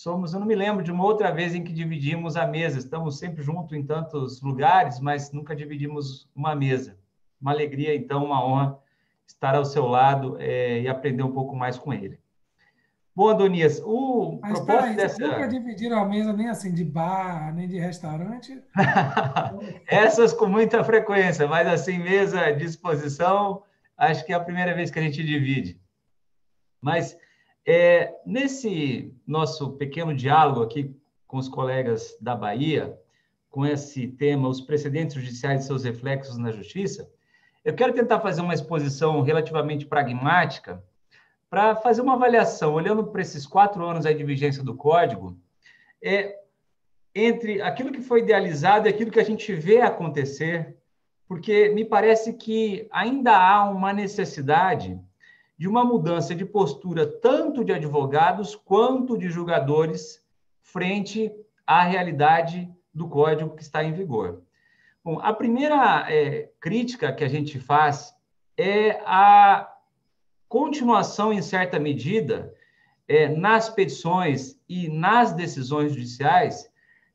Eu não me lembro de uma outra vez em que dividimos a mesa. Estamos sempre juntos em tantos lugares, mas nunca dividimos uma mesa. Uma alegria, então, uma honra estar ao seu lado e aprender um pouco mais com ele. Bom, Adonias, o mas propósito dessa... Nunca dividiram a mesa nem assim de bar, nem de restaurante? Essas com muita frequência, mas assim, mesa de exposição, acho que é a primeira vez que a gente divide. Mas... nesse nosso pequeno diálogo aqui com os colegas da Bahia, com esse tema, os precedentes judiciais e seus reflexos na justiça, eu quero tentar fazer uma exposição relativamente pragmática para fazer uma avaliação, olhando para esses 4 anos aí de vigência do Código, entre aquilo que foi idealizado e aquilo que a gente vê acontecer, porque me parece que ainda há uma necessidade de uma mudança de postura tanto de advogados quanto de julgadores frente à realidade do Código que está em vigor. Bom, a primeira crítica que a gente faz é a continuação, em certa medida, nas petições e nas decisões judiciais,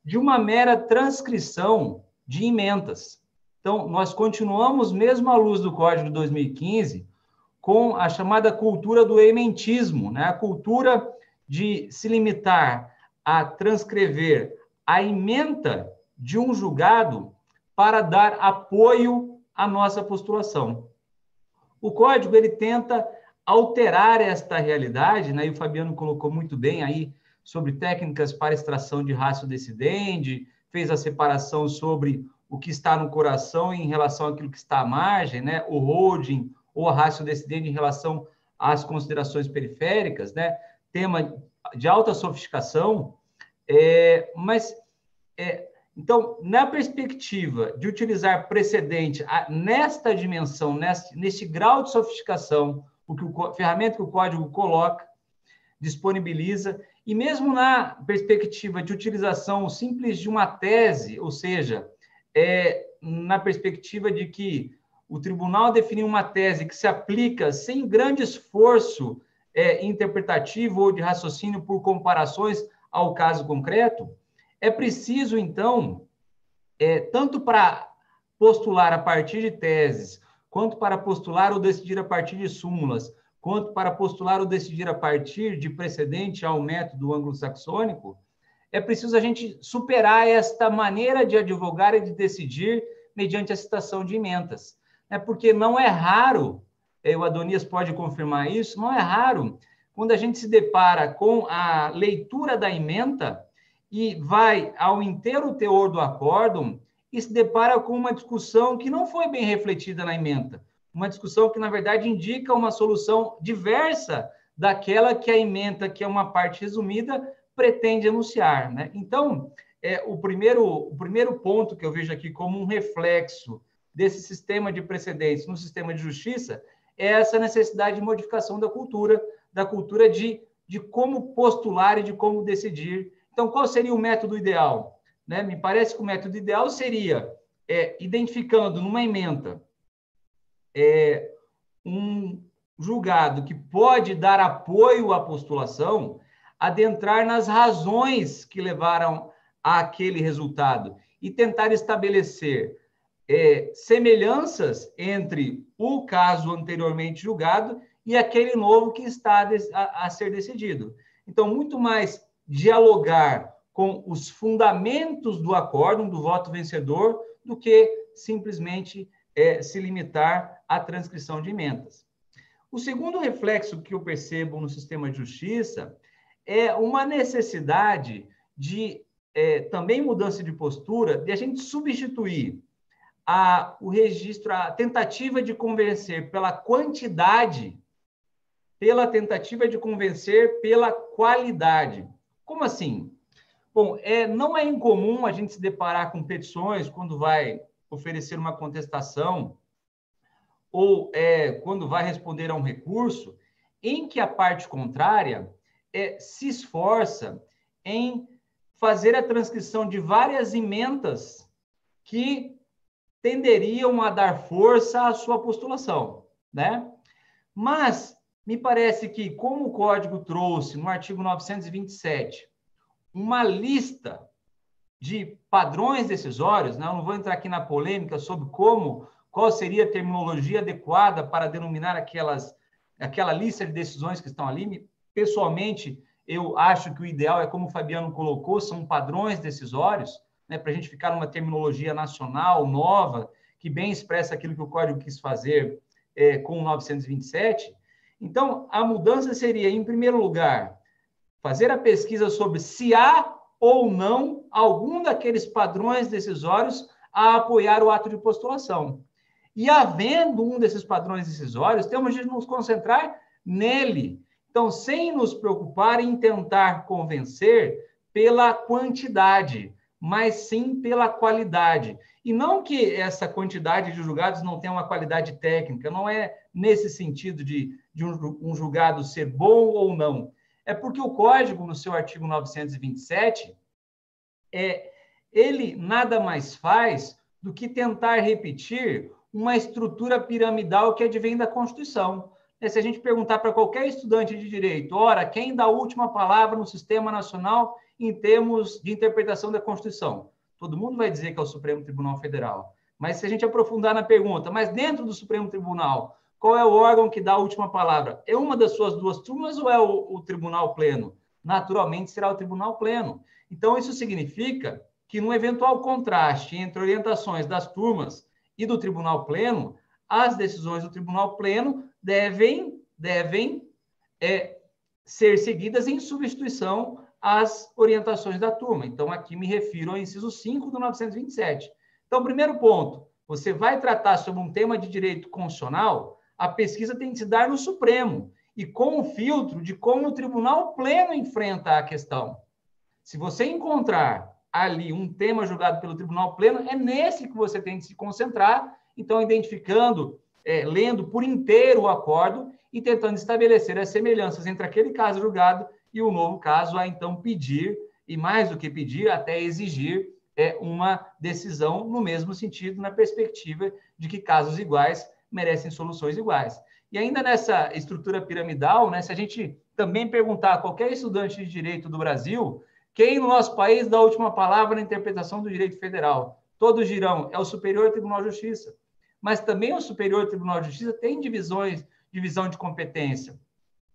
de uma mera transcrição de emendas. Então, nós continuamos, mesmo à luz do Código de 2015, com a chamada cultura do ementismo, né? A cultura de se limitar a transcrever a ementa de um julgado para dar apoio à nossa postulação. O Código ele tenta alterar esta realidade, né? E o Fabiano colocou muito bem aí sobre técnicas para extração de ratio decidendi, fez a separação sobre o que está no coração em relação àquilo que está à margem, né? O holding ou a ratio decidendi em relação às considerações periféricas, né? Tema de alta sofisticação, então, na perspectiva de utilizar precedente nesta dimensão, neste grau de sofisticação, a ferramenta que o Código coloca, disponibiliza, e mesmo na perspectiva de utilização simples de uma tese, ou seja, na perspectiva de que o tribunal definiu uma tese que se aplica sem grande esforço interpretativo ou de raciocínio por comparações ao caso concreto, é preciso, então, tanto para postular a partir de teses, quanto para postular ou decidir a partir de súmulas, quanto para postular ou decidir a partir de precedente ao método anglo-saxônico, é preciso a gente superar esta maneira de advogar e de decidir mediante a citação de emendas. Porque não é raro, o Adonias pode confirmar isso, não é raro, quando a gente se depara com a leitura da ementa e vai ao inteiro teor do acórdão e se depara com uma discussão que não foi bem refletida na ementa, uma discussão que, na verdade, indica uma solução diversa daquela que a ementa, que é uma parte resumida, pretende enunciar, né? Então, o primeiro ponto que eu vejo aqui como um reflexo desse sistema de precedentes no sistema de justiça é essa necessidade de modificação da cultura de como postular e de como decidir. Então, qual seria o método ideal? Né? Me parece que o método ideal seria identificando numa ementa um julgado que pode dar apoio à postulação, adentrar nas razões que levaram àquele resultado e tentar estabelecer semelhanças entre o caso anteriormente julgado e aquele novo que está a ser decidido. Então, muito mais dialogar com os fundamentos do acórdão, do voto vencedor, do que simplesmente se limitar à transcrição de emendas. O segundo reflexo que eu percebo no sistema de justiça é uma necessidade de também mudança de postura, de a gente substituir o registro, a tentativa de convencer pela quantidade, pela tentativa de convencer pela qualidade. Como assim? Bom, não é incomum a gente se deparar com petições quando vai oferecer uma contestação ou quando vai responder a um recurso, em que a parte contrária se esforça em fazer a transcrição de várias emendas que tenderiam a dar força à sua postulação, né? Mas me parece que, como o Código trouxe no artigo 927 uma lista de padrões decisórios, né? Eu não vou entrar aqui na polêmica sobre qual seria a terminologia adequada para denominar aquela lista de decisões que estão ali. Pessoalmente, eu acho que o ideal é, como o Fabiano colocou, são padrões decisórios, né? Para a gente ficar numa terminologia nacional, nova, que bem expressa aquilo que o Código quis fazer com o 927. Então, a mudança seria, em primeiro lugar, fazer a pesquisa sobre se há ou não algum daqueles padrões decisórios a apoiar o ato de postulação. E, havendo um desses padrões decisórios, temos de nos concentrar nele. Então, sem nos preocupar em tentar convencer pela quantidade, mas sim pela qualidade. E não que essa quantidade de julgados não tenha uma qualidade técnica, não é nesse sentido de um julgado ser bom ou não. É porque o Código, no seu artigo 927, ele nada mais faz do que tentar repetir uma estrutura piramidal que advém da Constituição. Se a gente perguntar para qualquer estudante de direito, ora, quem dá a última palavra no sistema nacional em termos de interpretação da Constituição? Todo mundo vai dizer que é o Supremo Tribunal Federal. Mas se a gente aprofundar na pergunta, mas dentro do Supremo Tribunal, qual é o órgão que dá a última palavra? É uma das suas duas turmas ou é o Tribunal Pleno? Naturalmente será o Tribunal Pleno. Então, isso significa que, no eventual contraste entre orientações das turmas e do Tribunal Pleno, as decisões do Tribunal Pleno devem ser seguidas em substituição às orientações da turma. Então, aqui me refiro ao inciso 5 do 927. Então, primeiro ponto, você vai tratar sobre um tema de direito constitucional, a pesquisa tem que se dar no Supremo, e com o filtro de como o Tribunal Pleno enfrenta a questão. Se você encontrar ali um tema julgado pelo Tribunal Pleno, é nesse que você tem que se concentrar, então, identificando, lendo por inteiro o acordo e tentando estabelecer as semelhanças entre aquele caso julgado e o novo caso, a então pedir, e mais do que pedir, até exigir uma decisão no mesmo sentido, na perspectiva de que casos iguais merecem soluções iguais. E ainda nessa estrutura piramidal, né, se a gente também perguntar a qualquer estudante de direito do Brasil, quem no nosso país dá a última palavra na interpretação do direito federal? Todos dirão, é o Superior Tribunal de Justiça. Mas também o Superior Tribunal de Justiça tem divisão de competência.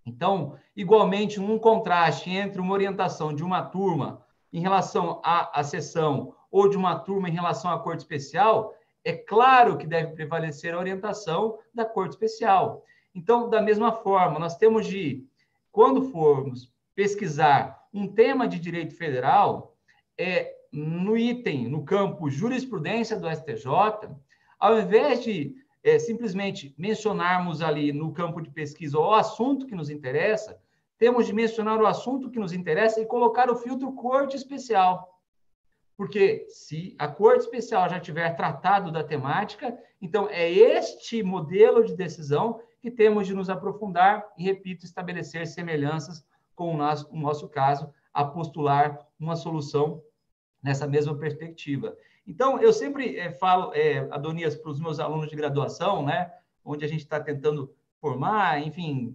Então, igualmente, um contraste entre uma orientação de uma turma em relação à sessão ou de uma turma em relação à Corte Especial, é claro que deve prevalecer a orientação da Corte Especial. Então, da mesma forma, nós temos de, quando formos pesquisar um tema de direito federal, no item, no campo jurisprudência do STJ, ao invés de simplesmente mencionarmos ali no campo de pesquisa o assunto que nos interessa, temos de mencionar o assunto que nos interessa e colocar o filtro Corte Especial. Porque se a Corte Especial já tiver tratado da temática, então é este modelo de decisão que temos de nos aprofundar e, repito, estabelecer semelhanças com o nosso caso, a postular uma solução nessa mesma perspectiva. Então, eu sempre falo, Adonias, para os meus alunos de graduação, né, onde a gente está tentando formar, enfim,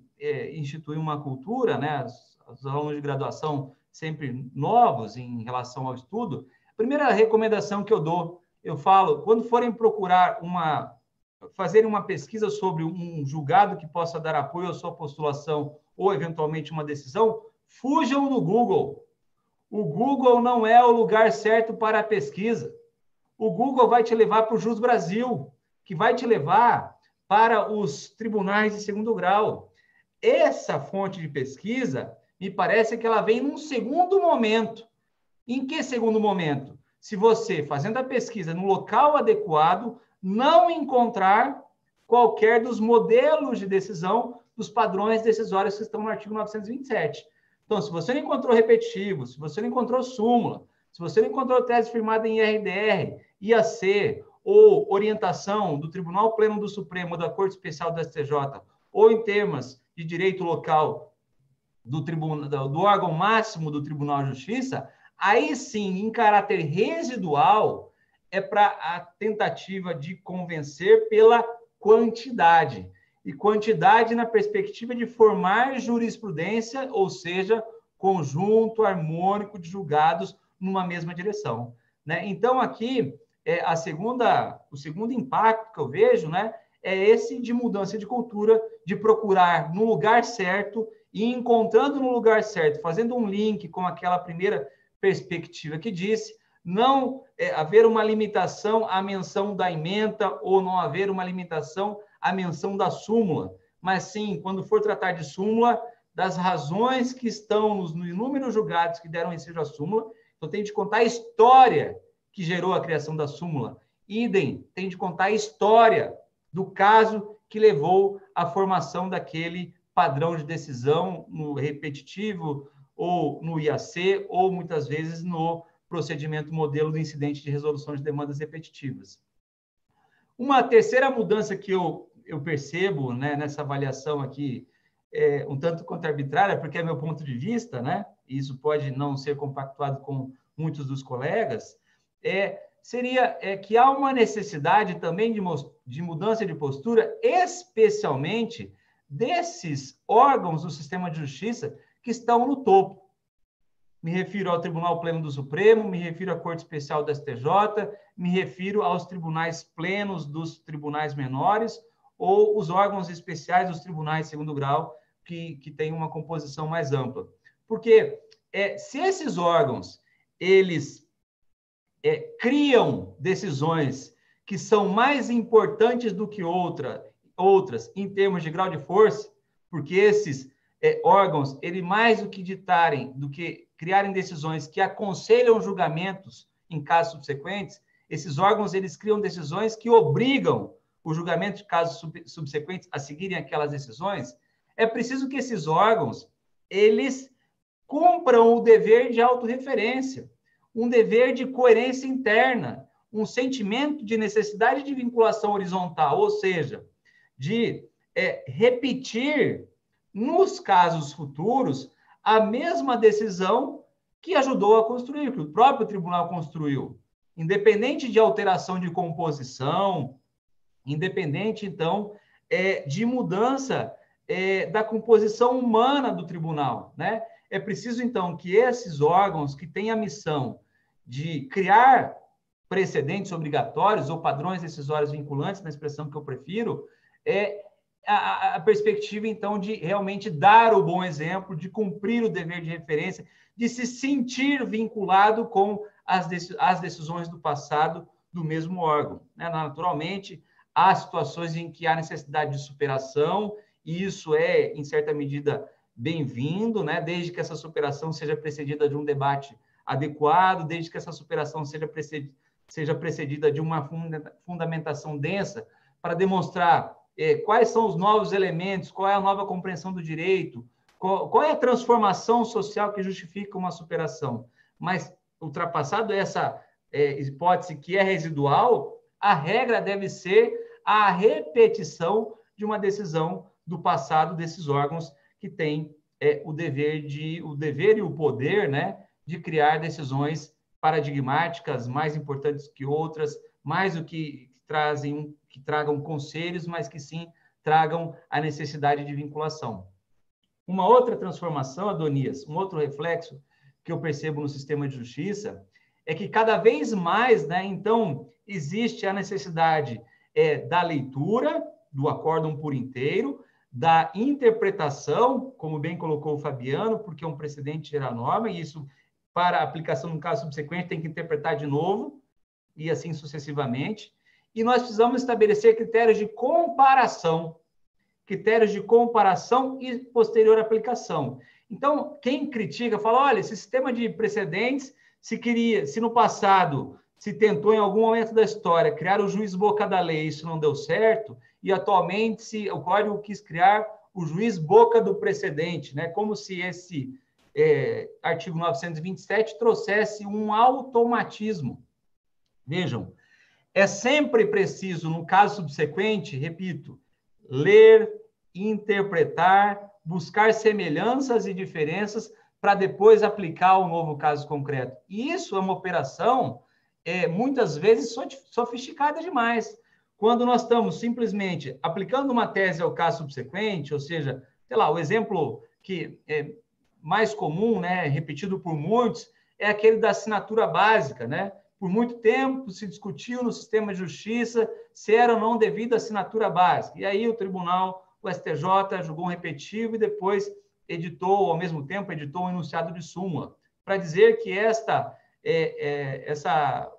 instituir uma cultura, né, os alunos de graduação sempre novos em relação ao estudo. A primeira recomendação que eu dou, eu falo, quando forem procurar fazer uma pesquisa sobre um julgado que possa dar apoio à sua postulação ou, eventualmente, uma decisão, fujam do Google. O Google não é o lugar certo para a pesquisa. O Google vai te levar para o Jus Brasil, que vai te levar para os tribunais de segundo grau. Essa fonte de pesquisa, me parece que ela vem num segundo momento. Em que segundo momento? Se você, fazendo a pesquisa no local adequado, não encontrar qualquer dos modelos de decisão dos padrões decisórios que estão no artigo 927. Então, se você não encontrou repetitivo, se você não encontrou súmula, se você não encontrou tese firmada em IRDR, IAC, ou orientação do Tribunal Pleno do Supremo ou da Corte Especial do STJ, ou em termos de direito local do órgão máximo do Tribunal de Justiça, aí sim, em caráter residual, é para a tentativa de convencer pela quantidade. E quantidade na perspectiva de formar jurisprudência, ou seja, conjunto harmônico de julgados numa mesma direção. Né? Então, aqui, o segundo impacto que eu vejo, né, é esse de mudança de cultura, de procurar no lugar certo e encontrando no lugar certo, fazendo um link com aquela primeira perspectiva que disse, não haver uma limitação à menção da ementa ou não haver uma limitação à menção da súmula, mas sim, quando for tratar de súmula, das razões que estão nos inúmeros julgados que deram ensejo à súmula, então tem de contar a história que gerou a criação da súmula. Idem, tem de contar a história do caso que levou à formação daquele padrão de decisão no repetitivo ou no IAC, ou muitas vezes no procedimento modelo do incidente de resolução de demandas repetitivas. Uma terceira mudança que eu percebo, né, nessa avaliação aqui, um tanto quanto arbitrária, porque é meu ponto de vista, né, e isso pode não ser compactuado com muitos dos colegas, seria que há uma necessidade também de mudança de postura, especialmente desses órgãos do sistema de justiça que estão no topo. Me refiro ao Tribunal Pleno do Supremo, me refiro à Corte Especial do STJ, me refiro aos tribunais plenos dos tribunais menores ou os órgãos especiais dos tribunais de segundo grau, que têm uma composição mais ampla. Porque se esses órgãos, eles criam decisões que são mais importantes do que outras em termos de grau de força, porque esses órgãos, eles mais do que ditarem, do que criarem decisões que aconselham julgamentos em casos subsequentes, esses órgãos, eles criam decisões que obrigam o julgamento de casos subsequentes a seguirem aquelas decisões. É preciso que esses órgãos, eles cumpram o dever de autorreferência, um dever de coerência interna, um sentimento de necessidade de vinculação horizontal, ou seja, de repetir nos casos futuros a mesma decisão que ajudou a construir, que o próprio tribunal construiu, independente de alteração de composição, independente, então, de mudança da composição humana do tribunal, né? É preciso, então, que esses órgãos que têm a missão de criar precedentes obrigatórios ou padrões decisórios vinculantes, na expressão que eu prefiro, a perspectiva, então, de realmente dar o bom exemplo, de cumprir o dever de referência, de se sentir vinculado com as decisões do passado do mesmo órgão, né? Naturalmente, há situações em que há necessidade de superação, e isso é, em certa medida, bem-vindo, né? Desde que essa superação seja precedida de um debate adequado, desde que essa superação seja precedida de uma fundamentação densa para demonstrar quais são os novos elementos, qual é a nova compreensão do direito, qual é a transformação social que justifica uma superação. Mas, ultrapassado essa hipótese que é residual, a regra deve ser a repetição de uma decisão do passado desses órgãos que têm o dever e o poder, né, de criar decisões paradigmáticas, mais importantes que outras, mais do que tragam conselhos, mas que sim tragam a necessidade de vinculação. Uma outra transformação, Adonias, um outro reflexo que eu percebo no sistema de justiça é que cada vez mais, né, então, existe a necessidade da leitura do acórdão por inteiro, da interpretação, como bem colocou o Fabiano, porque é um precedente gera norma, e isso, para aplicação no caso subsequente, tem que interpretar de novo, e assim sucessivamente. E nós precisamos estabelecer critérios de comparação e posterior aplicação. Então, quem critica, fala, olha, esse sistema de precedentes, se no passado se tentou, em algum momento da história, criar o juiz boca da lei, isso não deu certo, e atualmente o Código quis criar o juiz boca do precedente, né? Como se esse artigo 927 trouxesse um automatismo. Vejam, é sempre preciso, no caso subsequente, repito, ler, interpretar, buscar semelhanças e diferenças para depois aplicar o novo caso concreto. E isso é uma operação, muitas vezes, sofisticada demais. Quando nós estamos simplesmente aplicando uma tese ao caso subsequente, ou seja, sei lá, o exemplo que é mais comum, né, repetido por muitos, é aquele da assinatura básica, né? Por muito tempo se discutiu no sistema de justiça se era ou não devida a assinatura básica. E aí o tribunal, o STJ, julgou um repetitivo e depois ao mesmo tempo, editou um enunciado de súmula, para dizer que essa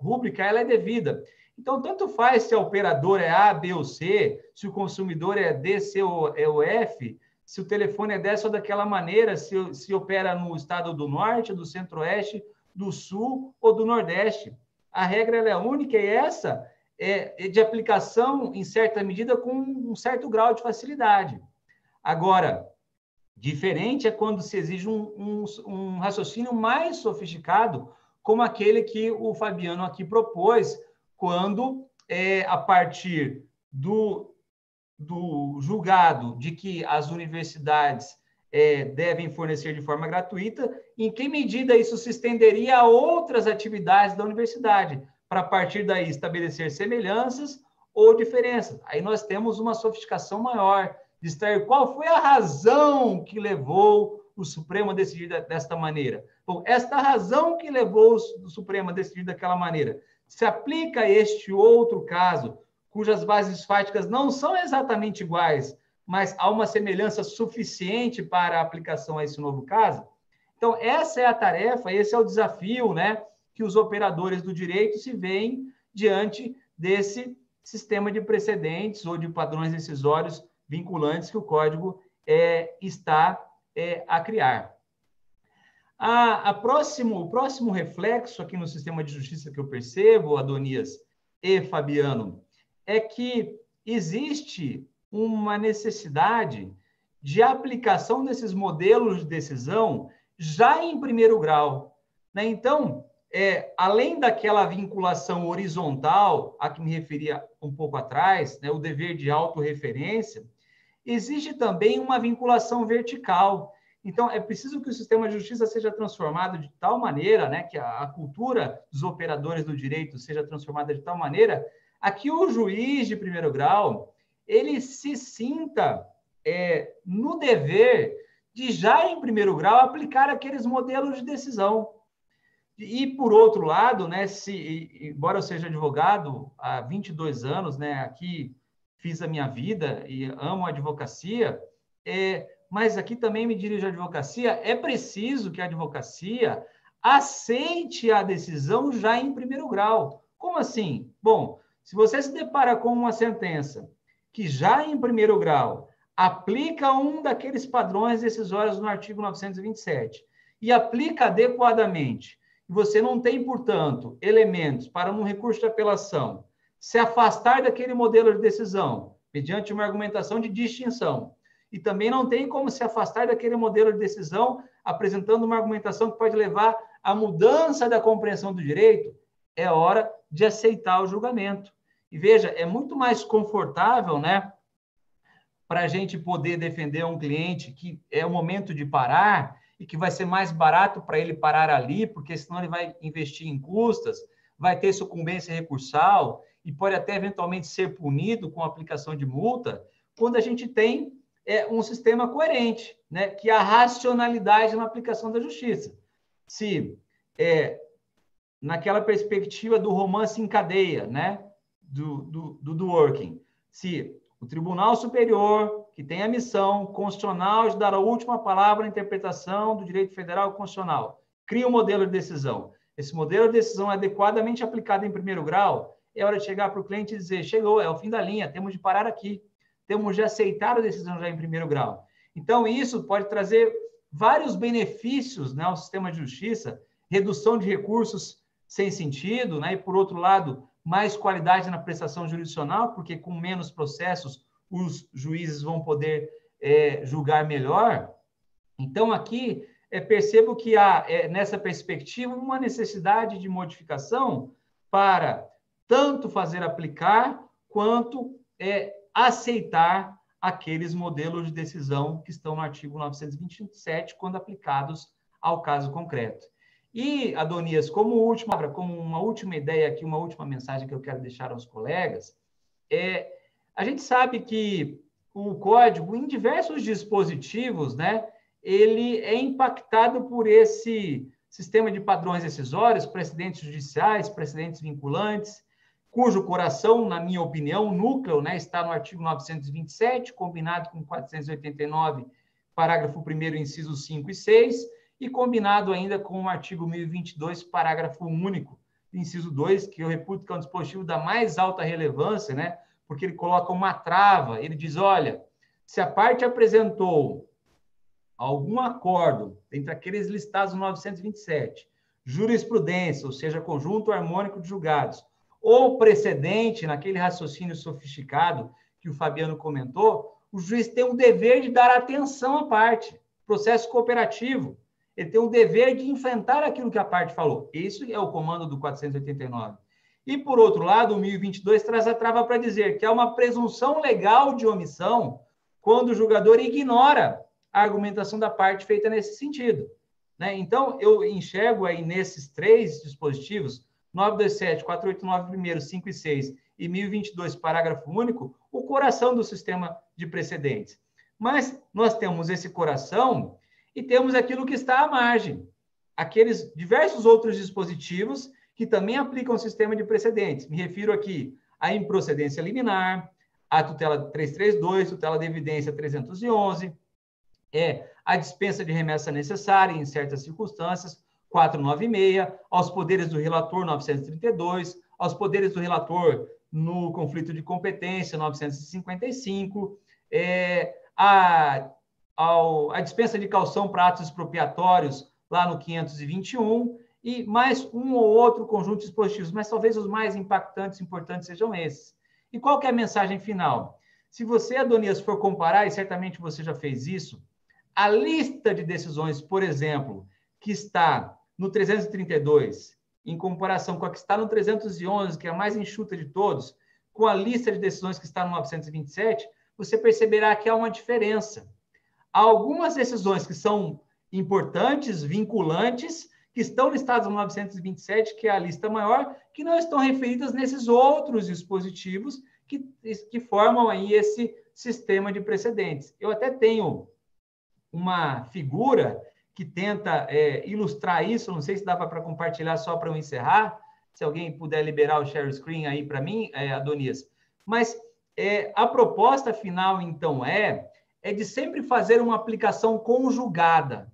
rúbrica ela é devida. Então, tanto faz se a operadora é A, B ou C, se o consumidor é D, C ou F, se o telefone é dessa ou daquela maneira, se opera no estado do Norte, do Centro-Oeste, do Sul ou do Nordeste. A regra ela é única e essa é de aplicação, em certa medida, com um certo grau de facilidade. Agora, diferente é quando se exige um raciocínio mais sofisticado, como aquele que o Fabiano aqui propôs, quando, a partir do julgado de que as universidades devem fornecer de forma gratuita, em que medida isso se estenderia a outras atividades da universidade, para, a partir daí, estabelecer semelhanças ou diferenças. Aí nós temos uma sofisticação maior de extrair qual foi a razão que levou o Supremo a decidir desta maneira. Bom, esta razão que levou o Supremo a decidir daquela maneira se aplica a este outro caso, cujas bases fáticas não são exatamente iguais, mas há uma semelhança suficiente para a aplicação a esse novo caso? Então, essa é a tarefa, esse é o desafio, né, que os operadores do direito se veem diante desse sistema de precedentes ou de padrões decisórios vinculantes que o Código está a criar. O próximo reflexo aqui no sistema de justiça que eu percebo, Adonias e Fabiano, é que existe uma necessidade de aplicação desses modelos de decisão já em primeiro grau, né? Então, além daquela vinculação horizontal a que me referia um pouco atrás, né, o dever de autorreferência, existe também uma vinculação vertical. Então, é preciso que o sistema de justiça seja transformado de tal maneira, né, que a cultura dos operadores do direito seja transformada de tal maneira a que o juiz de primeiro grau ele se sinta no dever de, já em primeiro grau, aplicar aqueles modelos de decisão. E, por outro lado, né, embora eu seja advogado há 22 anos, né, aqui fiz a minha vida e amo a advocacia, mas aqui também me dirijo à advocacia, é preciso que a advocacia aceite a decisão já em primeiro grau. Como assim? Bom, se você se depara com uma sentença que já em primeiro grau aplica um daqueles padrões decisórios no artigo 927 e aplica adequadamente, e você não tem, portanto, elementos para um recurso de apelação se afastar daquele modelo de decisão mediante uma argumentação de distinção, e também não tem como se afastar daquele modelo de decisão apresentando uma argumentação que pode levar à mudança da compreensão do direito, é hora de aceitar o julgamento. E veja, é muito mais confortável, né, para a gente poder defender um cliente que é o momento de parar e que vai ser mais barato para ele parar ali, porque senão ele vai investir em custas, vai ter sucumbência recursal e pode até eventualmente ser punido com a aplicação de multa, quando a gente tem um sistema coerente, né, que é a racionalidade na aplicação da justiça. Se naquela perspectiva do romance em cadeia, né, do working, se o Tribunal Superior, que tem a missão constitucional de dar a última palavra na interpretação do direito federal constitucional, cria um modelo de decisão. Esse modelo de decisão é adequadamente aplicado em primeiro grau, é hora de chegar para o cliente e dizer, chegou, é o fim da linha, temos de parar aqui, temos de aceitar a decisão já em primeiro grau. Então, isso pode trazer vários benefícios, né, ao sistema de justiça, redução de recursos sem sentido, né, e, por outro lado, mais qualidade na prestação jurisdicional, porque com menos processos os juízes vão poder julgar melhor. Então, aqui, percebo que há, nessa perspectiva, uma necessidade de modificação para tanto fazer aplicar, quanto aceitar aqueles modelos de decisão que estão no artigo 927, quando aplicados ao caso concreto. E, Adonias, como uma última ideia aqui, uma última mensagem que eu quero deixar aos colegas, a gente sabe que o Código, em diversos dispositivos, né, ele é impactado por esse sistema de padrões decisórios, precedentes judiciais, precedentes vinculantes, cujo coração, na minha opinião, o núcleo, né, está no artigo 927, combinado com 489, parágrafo 1º, incisos 5 e 6, e combinado ainda com o artigo 1022, parágrafo único, inciso 2, que eu reputo que é um dispositivo da mais alta relevância, né, porque ele coloca uma trava, ele diz, olha, se a parte apresentou algum acordo entre aqueles listados no 927, jurisprudência, ou seja, conjunto harmônico de julgados, ou precedente, naquele raciocínio sofisticado que o Fabiano comentou, o juiz tem o dever de dar atenção à parte, processo cooperativo. Ele tem o dever de enfrentar aquilo que a parte falou. Isso é o comando do 489. E, por outro lado, o 1022 traz a trava para dizer que há uma presunção legal de omissão quando o julgador ignora a argumentação da parte feita nesse sentido, né? Então, eu enxergo aí nesses três dispositivos, 927, 489, primeiro, 5 e 6 e 1022, parágrafo único, o coração do sistema de precedentes. Mas nós temos esse coração e temos aquilo que está à margem, aqueles diversos outros dispositivos que também aplicam o sistema de precedentes. Me refiro aqui à improcedência liminar, à tutela 332, tutela de evidência 311, a dispensa de remessa necessária em certas circunstâncias, 496, aos poderes do relator, 932, aos poderes do relator no conflito de competência, 955, a dispensa de caução para atos expropriatórios, lá no 521, e mais um ou outro conjunto de dispositivos, mas talvez os mais impactantes e importantes sejam esses. E qual que é a mensagem final? Se você, Adonias, for comparar, e certamente você já fez isso, a lista de decisões, por exemplo, que está no 332, em comparação com a que está no 311, que é a mais enxuta de todos, com a lista de decisões que está no 927, você perceberá que há uma diferença. Há algumas decisões que são importantes, vinculantes, que estão listadas no 927, que é a lista maior, que não estão referidas nesses outros dispositivos que formam aí esse sistema de precedentes. Eu até tenho uma figura que tenta ilustrar isso, não sei se dá para compartilhar só para eu encerrar, se alguém puder liberar o share screen aí para mim, Adonias. Mas a proposta final, então, é de sempre fazer uma aplicação conjugada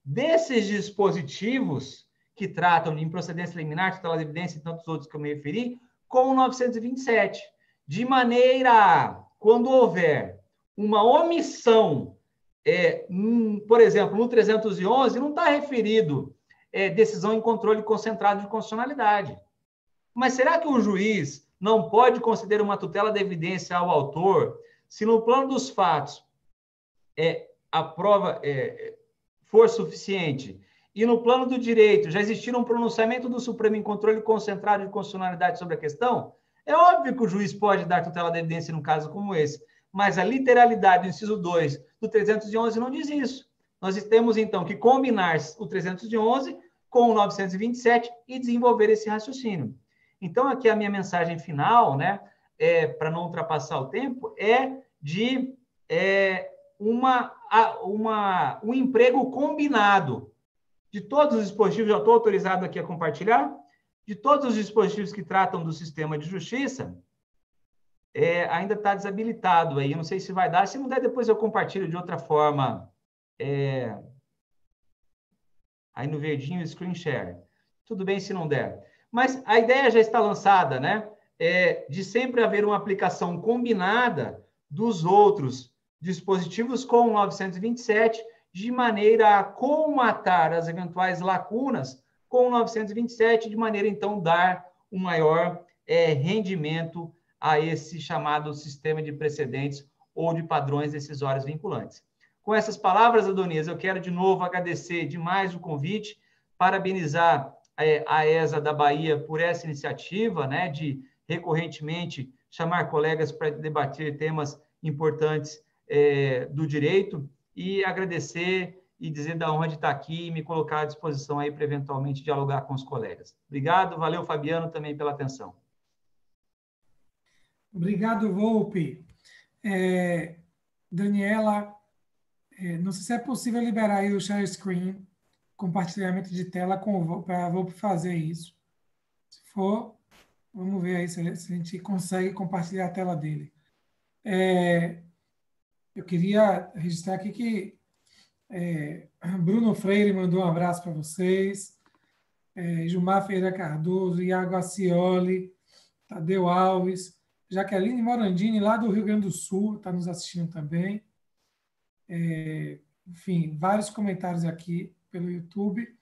desses dispositivos que tratam de improcedência liminar, tutela de evidência e tantos outros que eu me referi, com o 927, de maneira a, quando houver uma omissão, por exemplo, no 311, não está referido decisão em controle concentrado de constitucionalidade. Mas será que o juiz não pode conceder uma tutela de evidência ao autor se no plano dos fatos a prova for suficiente e no plano do direito já existir um pronunciamento do Supremo em controle concentrado de constitucionalidade sobre a questão? É óbvio que o juiz pode dar tutela de evidência num caso como esse, mas a literalidade do inciso 2 do 311 não diz isso. Nós temos, então, que combinar o 311 com o 927 e desenvolver esse raciocínio. Então, aqui a minha mensagem final, né, para não ultrapassar o tempo, de um emprego combinado de todos os dispositivos, já estou autorizado aqui a compartilhar, de todos os dispositivos que tratam do sistema de justiça, ainda está desabilitado aí, eu não sei se vai dar, se não der, depois eu compartilho de outra forma, aí no verdinho, screen share. Tudo bem se não der. Mas a ideia já está lançada, né? De sempre haver uma aplicação combinada dos outros dispositivos com o 927, de maneira a comatar as eventuais lacunas com o 927, de maneira, então, dar um maior rendimento a esse chamado sistema de precedentes ou de padrões decisórios vinculantes. Com essas palavras, Adonias, eu quero de novo agradecer demais o convite, parabenizar a ESA da Bahia por essa iniciativa, né, de recorrentemente chamar colegas para debater temas importantes do direito, e agradecer e dizer da honra de estar aqui e me colocar à disposição aí para eventualmente dialogar com os colegas. Obrigado, valeu, Fabiano, também pela atenção. Obrigado, Volpi. Daniela, não sei se é possível liberar aí o share screen, compartilhamento de tela para a Volpi fazer isso. Se for, vamos ver aí se a gente consegue compartilhar a tela dele. Eu queria registrar aqui que Bruno Freire mandou um abraço para vocês, Gilmar Ferreira Cardoso, Iago Acioli, Tadeu Alves, Jaqueline Morandini, lá do Rio Grande do Sul, está nos assistindo também. Enfim, vários comentários aqui pelo YouTube.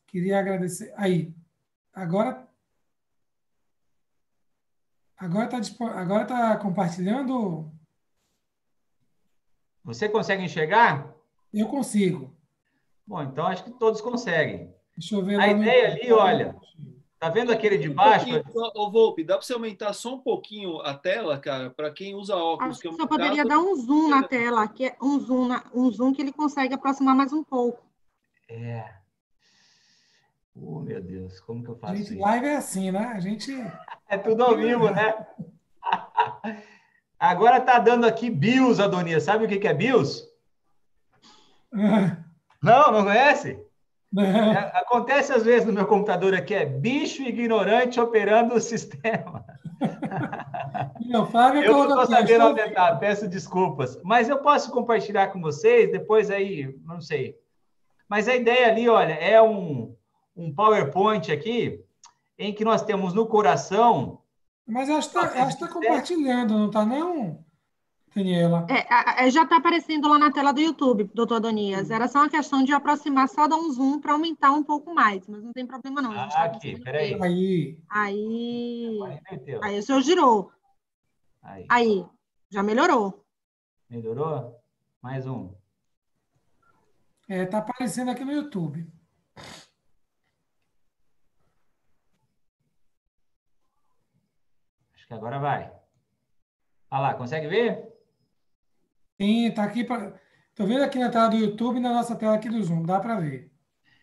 Queria agradecer. Aí, agora está compartilhando? Você consegue enxergar? Eu consigo. Bom, então acho que todos conseguem. Deixa eu ver a ideia ali, olha, tá vendo aquele de baixo? Ô, Volpi, dá para você aumentar só um pouquinho a tela, cara, para quem usa óculos? Acho que você poderia dar um zoom na tela, que é um zoom que ele consegue aproximar mais um pouco. Oh, meu Deus, como que eu faço Gente, isso? live é assim, né? A gente... É tudo ao vivo, né? Agora tá dando aqui BIOS, Adonias. Sabe o que é BIOS? Não, não conhece? Acontece às vezes no meu computador aqui, é bicho ignorante operando o sistema. Não, Fábio Eu não colocou estou aqui, ó, sabendo estou aumentar, peço desculpas. Mas eu posso compartilhar com vocês, depois aí, não sei. Mas a ideia ali, olha, é um PowerPoint aqui, em que nós temos no coração... Mas acho que tá compartilhando, não está não, Daniela? Já está aparecendo lá na tela do YouTube, doutor Adonias. Era só uma questão de aproximar, só dar um zoom para aumentar um pouco mais, mas não tem problema não, a gente está Aqui, conseguindo peraí. ver. Aí. Aí o senhor girou. Aí, já melhorou. Melhorou? Mais um. Tá aparecendo aqui no YouTube. Acho que agora vai. Olha lá, consegue ver? Sim, está aqui. Estou vendo aqui na tela do YouTube e na nossa tela aqui do Zoom, dá para ver.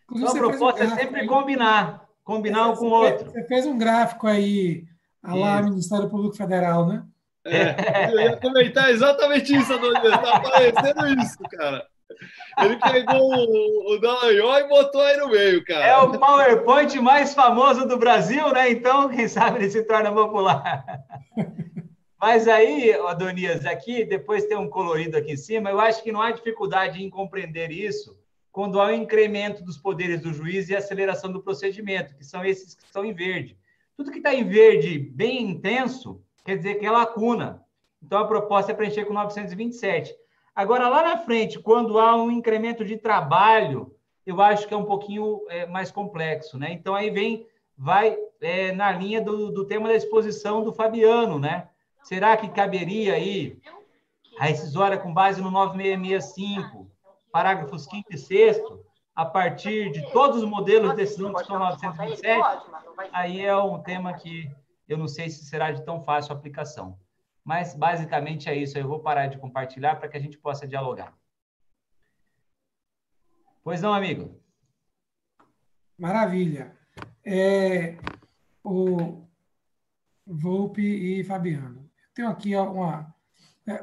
Inclusive, Então, a você fez um proposta é gráfico sempre aí. combinar um com o outro. Você fez um gráfico aí, lá Isso. Ministério Público Federal, né? Eu ia comentar exatamente isso, Adonias. Está aparecendo isso, cara. Ele pegou o Dallagnol e botou aí no meio, cara. É o PowerPoint mais famoso do Brasil, né? Então, quem sabe ele se torna popular. Mas aí, Adonias, aqui, depois tem um colorido aqui em cima, eu acho que não há dificuldade em compreender isso quando há um incremento dos poderes do juiz e aceleração do procedimento, que são esses que estão em verde. Tudo que está em verde bem intenso quer dizer que é lacuna. Então, a proposta é preencher com 927. Agora, lá na frente, quando há um incremento de trabalho, eu acho que é um pouquinho mais complexo, né? Então, aí vai na linha do tema da exposição do Fabiano, né? Será que caberia aí a rescisória com base no 9665, parágrafos 5º e 6º, a partir de todos os modelos de decisão que estão 927? Aí é um tema que eu não sei se será de tão fácil aplicação. Mas, basicamente, é isso. Eu vou parar de compartilhar para que a gente possa dialogar. Pois não, amigo? Maravilha. O Volpe e Fabiano. Eu tenho aqui uma...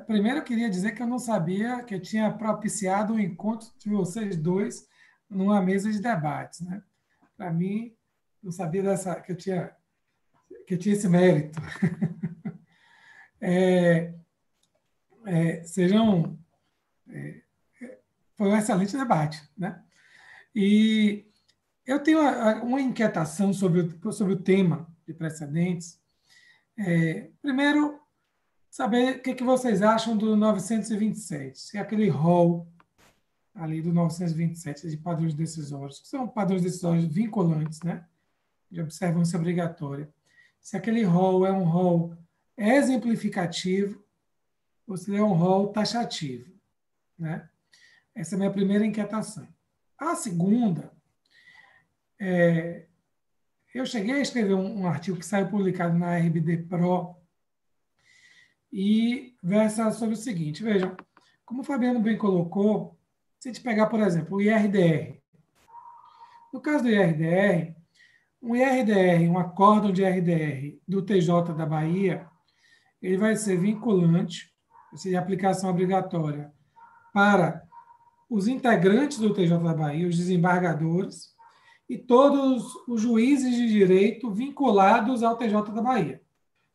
Primeiro, eu queria dizer que eu não sabia que eu tinha propiciado o encontro de vocês dois numa mesa de debates, né? Para mim, não sabia que eu tinha esse mérito. Foi um excelente debate, né? E eu tenho uma inquietação sobre o tema de precedentes. Primeiro, saber o que vocês acham do 927, se é aquele rol ali do 927 de padrões decisórios, que são padrões decisórios vinculantes, né? De observância obrigatória. Se aquele rol é um rol exemplificativo ou se ele é um rol taxativo, né? Essa é a minha primeira inquietação. A segunda, eu cheguei a escrever um artigo que saiu publicado na RBD Pro e versa sobre o seguinte, vejam, como o Fabiano bem colocou, se a gente pegar, por exemplo, o IRDR. No caso do IRDR, um acórdão de IRDR do TJ da Bahia, ele vai ser vinculante, vai ser de aplicação obrigatória para os integrantes do TJ da Bahia, os desembargadores, e todos os juízes de direito vinculados ao TJ da Bahia.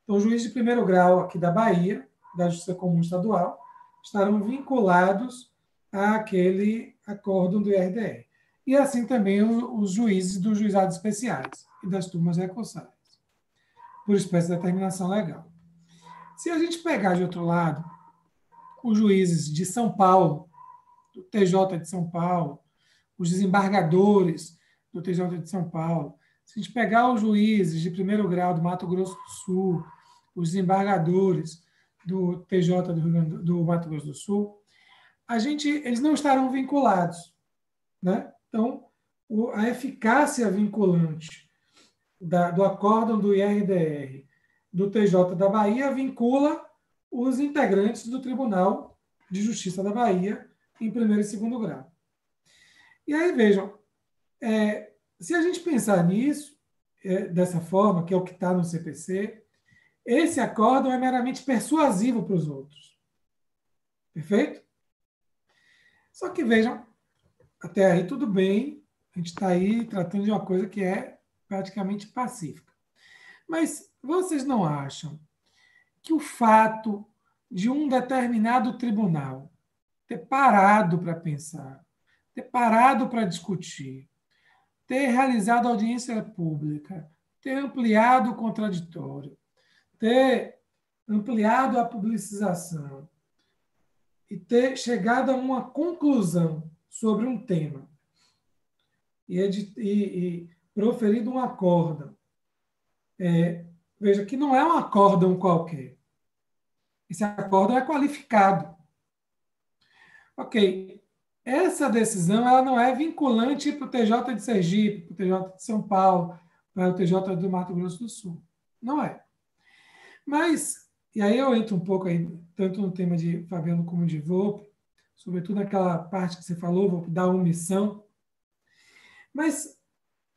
Então, os juízes de primeiro grau aqui da Bahia, da Justiça Comum Estadual, estarão vinculados àquele acórdão do IRDR. E assim também os juízes dos juizados especiais e das turmas recursárias, por espécie de determinação legal. Se a gente pegar de outro lado os juízes de São Paulo, do TJ de São Paulo, os desembargadores do TJ de São Paulo, se a gente pegar os juízes de primeiro grau do Mato Grosso do Sul, os desembargadores do TJ do Mato Grosso do Sul, eles não estarão vinculados, né? Então, a eficácia vinculante do acórdão do IRDR do TJ da Bahia vincula os integrantes do Tribunal de Justiça da Bahia em primeiro e segundo grau. E aí, vejam, se a gente pensar nisso, dessa forma, que é o que está no CPC, esse acórdão é meramente persuasivo para os outros. Perfeito? Só que vejam, até aí tudo bem, a gente está aí tratando de uma coisa que é praticamente pacífica. Mas vocês não acham que o fato de um determinado tribunal ter parado para pensar, ter parado para discutir, ter realizado audiência pública, ter ampliado o contraditório, ter ampliado a publicização e ter chegado a uma conclusão sobre um tema e proferido um acórdão. Veja que não é um acórdão qualquer. Esse acórdão é qualificado. Ok, essa decisão ela não é vinculante para o TJ de Sergipe, para o TJ de São Paulo, para o TJ do Mato Grosso do Sul. Não é. Mas, e aí eu entro um pouco aí, tanto no tema de Fabiano como de Volpe, sobretudo naquela parte que você falou, Volpe, da omissão. Mas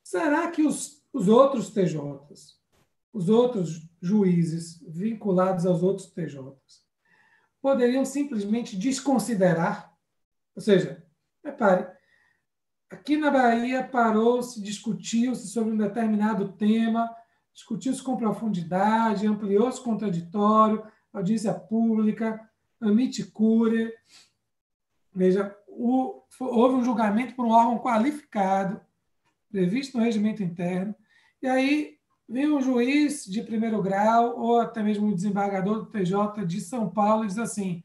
será que os outros TJs, os outros juízes vinculados aos outros TJs, poderiam simplesmente desconsiderar? Ou seja, repare, aqui na Bahia parou-se, discutiu-se sobre um determinado tema, discutiu-se com profundidade, ampliou-se o contraditório, audiência pública, amici curiae. Veja, houve um julgamento por um órgão qualificado, previsto no regimento interno, e aí vem um juiz de primeiro grau, ou até mesmo um desembargador do TJ de São Paulo, e diz assim: